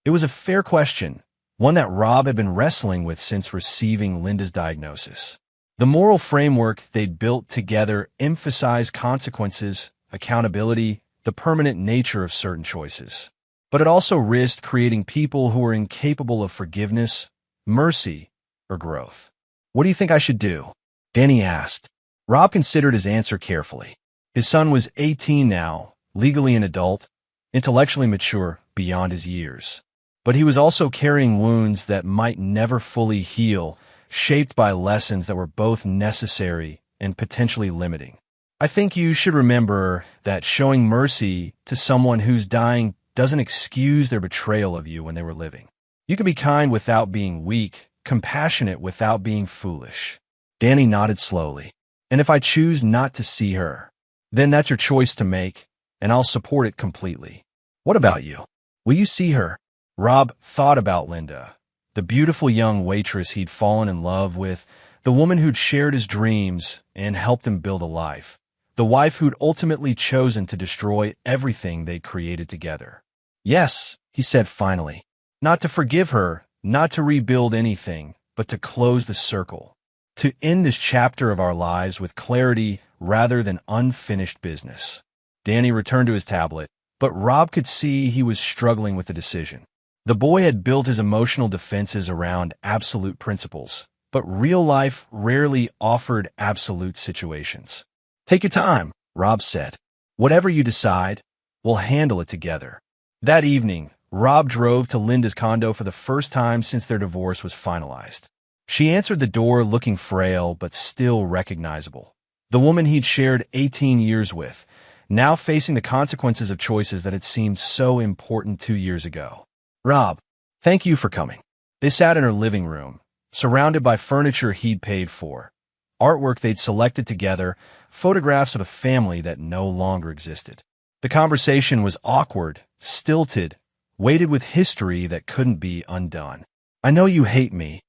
It was a fair question, one that Rob had been wrestling with since receiving Linda's diagnosis. The moral framework they'd built together emphasized consequences, accountability, the permanent nature of certain choices. But it also risked creating people who were incapable of forgiveness, mercy, or growth? What do you think I should do? Danny asked. Rob considered his answer carefully. His son was 18 now, legally an adult, intellectually mature beyond his years. But he was also carrying wounds that might never fully heal, shaped by lessons that were both necessary and potentially limiting. I think you should remember that showing mercy to someone who's dying doesn't excuse their betrayal of you when they were living. You can be kind without being weak, compassionate without being foolish. Danny nodded slowly. And if I choose not to see her, then that's your choice to make, and I'll support it completely. What about you? Will you see her? Rob thought about Linda, the beautiful young waitress he'd fallen in love with, the woman who'd shared his dreams and helped him build a life, the wife who'd ultimately chosen to destroy everything they'd created together. Yes, he said finally. Not to forgive her, not to rebuild anything, but to close the circle. To end this chapter of our lives with clarity rather than unfinished business. Danny returned to his tablet, but Rob could see he was struggling with the decision. The boy had built his emotional defenses around absolute principles, but real life rarely offered absolute situations. Take your time, Rob said. Whatever you decide, we'll handle it together. That evening, Rob drove to Linda's condo for the first time since their divorce was finalized. She answered the door looking frail but still recognizable. The woman he'd shared 18 years with, now facing the consequences of choices that had seemed so important 2 years ago. Rob, thank you for coming. They sat in her living room, surrounded by furniture he'd paid for, artwork they'd selected together, photographs of a family that no longer existed. The conversation was awkward, stilted, weighted with history that couldn't be undone. I know you hate me,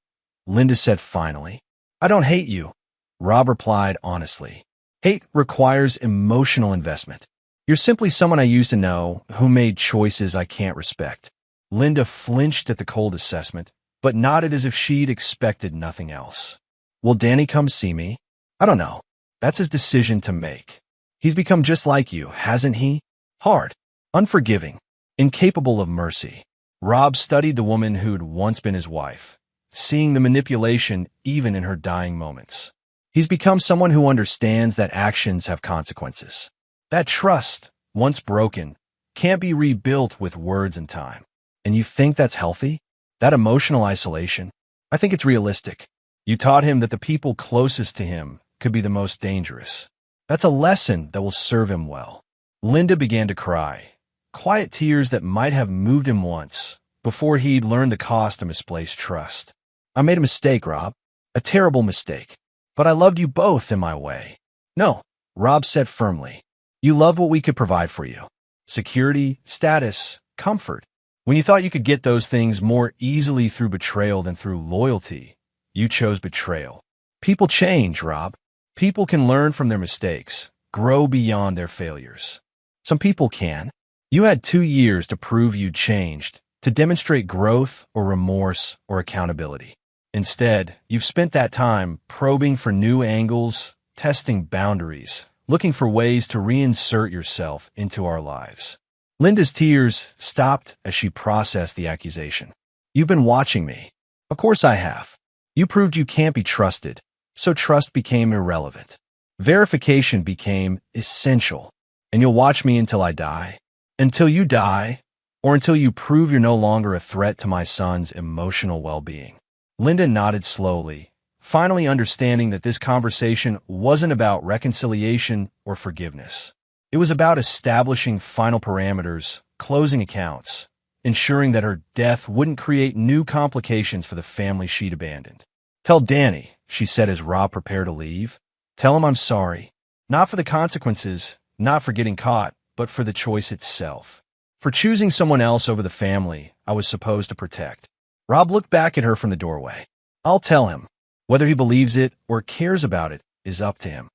Linda said finally. I don't hate you, Rob replied honestly. Hate requires emotional investment. You're simply someone I used to know who made choices I can't respect. Linda flinched at the cold assessment, but nodded as if she'd expected nothing else. Will Danny come see me? I don't know. That's his decision to make. He's become just like you, hasn't he? Hard, unforgiving, incapable of mercy. Rob studied the woman who'd once been his wife, seeing the manipulation even in her dying moments. He's become someone who understands that actions have consequences. That trust, once broken, can't be rebuilt with words and time. And you think that's healthy? That emotional isolation? I think it's realistic. You taught him that the people closest to him could be the most dangerous. That's a lesson that will serve him well. Linda began to cry, quiet tears that might have moved him once, before he'd learned the cost of misplaced trust. I made a mistake, Rob. A terrible mistake. But I loved you both in my way. No, Rob said firmly. You loved what we could provide for you. Security, status, comfort. When you thought you could get those things more easily through betrayal than through loyalty, you chose betrayal. People change, Rob. People can learn from their mistakes, grow beyond their failures. Some people can. You had 2 years to prove you'd changed, to demonstrate growth or remorse or accountability. Instead, you've spent that time probing for new angles, testing boundaries, looking for ways to reinsert yourself into our lives. Linda's tears stopped as she processed the accusation. You've been watching me. Of course I have. You proved you can't be trusted, so trust became irrelevant. Verification became essential. And you'll watch me until I die? Until you die, or until you prove you're no longer a threat to my son's emotional well-being. Linda nodded slowly, finally understanding that this conversation wasn't about reconciliation or forgiveness. It was about establishing final parameters, closing accounts, ensuring that her death wouldn't create new complications for the family she'd abandoned. Tell Danny, she said as Rob prepared to leave. Tell him I'm sorry. Not for the consequences, not for getting caught, but for the choice itself. For choosing someone else over the family I was supposed to protect. Rob looked back at her from the doorway. I'll tell him. Whether he believes it or cares about it is up to him.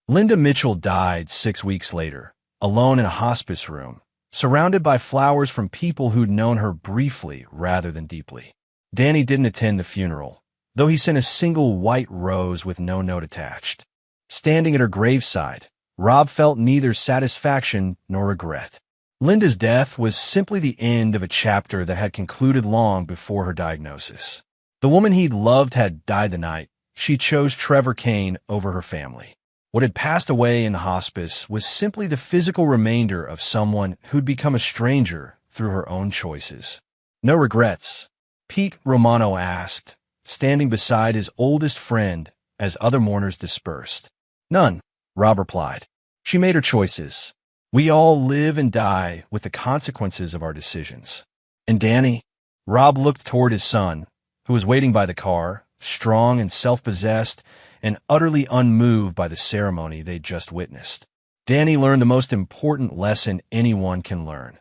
Linda Mitchell died 6 weeks later, alone in a hospice room, surrounded by flowers from people who'd known her briefly rather than deeply. Danny didn't attend the funeral, though he sent a single white rose with no note attached. Standing at her graveside, Rob felt neither satisfaction nor regret. Linda's death was simply the end of a chapter that had concluded long before her diagnosis. The woman he'd loved had died the night. She chose Trevor Kane over her family. What had passed away in the hospice was simply the physical remainder of someone who'd become a stranger through her own choices. No regrets? Pete Romano asked, standing beside his oldest friend as other mourners dispersed. None, Rob replied. She made her choices. We all live and die with the consequences of our decisions. And Danny? Rob looked toward his son, who was waiting by the car, strong and self-possessed and utterly unmoved by the ceremony they'd just witnessed. Danny learned the most important lesson anyone can learn,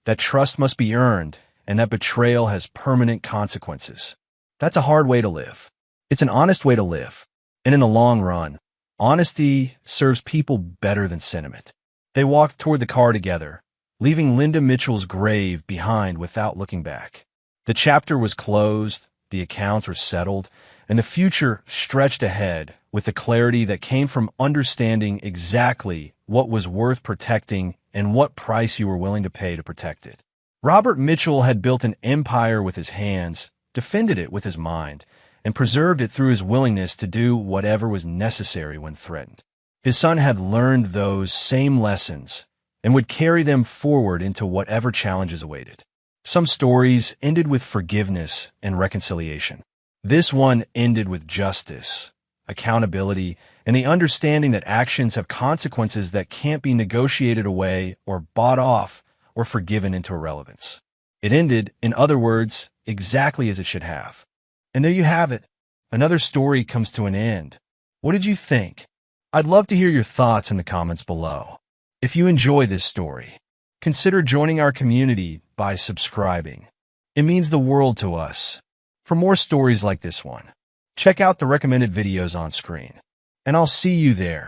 that trust must be earned and that betrayal has permanent consequences. That's a hard way to live. It's an honest way to live. And in the long run, honesty serves people better than sentiment. They walked toward the car together, leaving Linda Mitchell's grave behind without looking back. The chapter was closed, the accounts were settled, and the future stretched ahead with the clarity that came from understanding exactly what was worth protecting and what price you were willing to pay to protect it. Robert Mitchell had built an empire with his hands, defended it with his mind, and preserved it through his willingness to do whatever was necessary when threatened. His son had learned those same lessons and would carry them forward into whatever challenges awaited. Some stories ended with forgiveness and reconciliation. This one ended with justice, accountability, and the understanding that actions have consequences that can't be negotiated away or bought off or forgiven into irrelevance. It ended, in other words, exactly as it should have. And there you have it. Another story comes to an end. What did you think? I'd love to hear your thoughts in the comments below. If you enjoy this story, consider joining our community by subscribing. It means the world to us. For more stories like this one, check out the recommended videos on screen. And I'll see you there.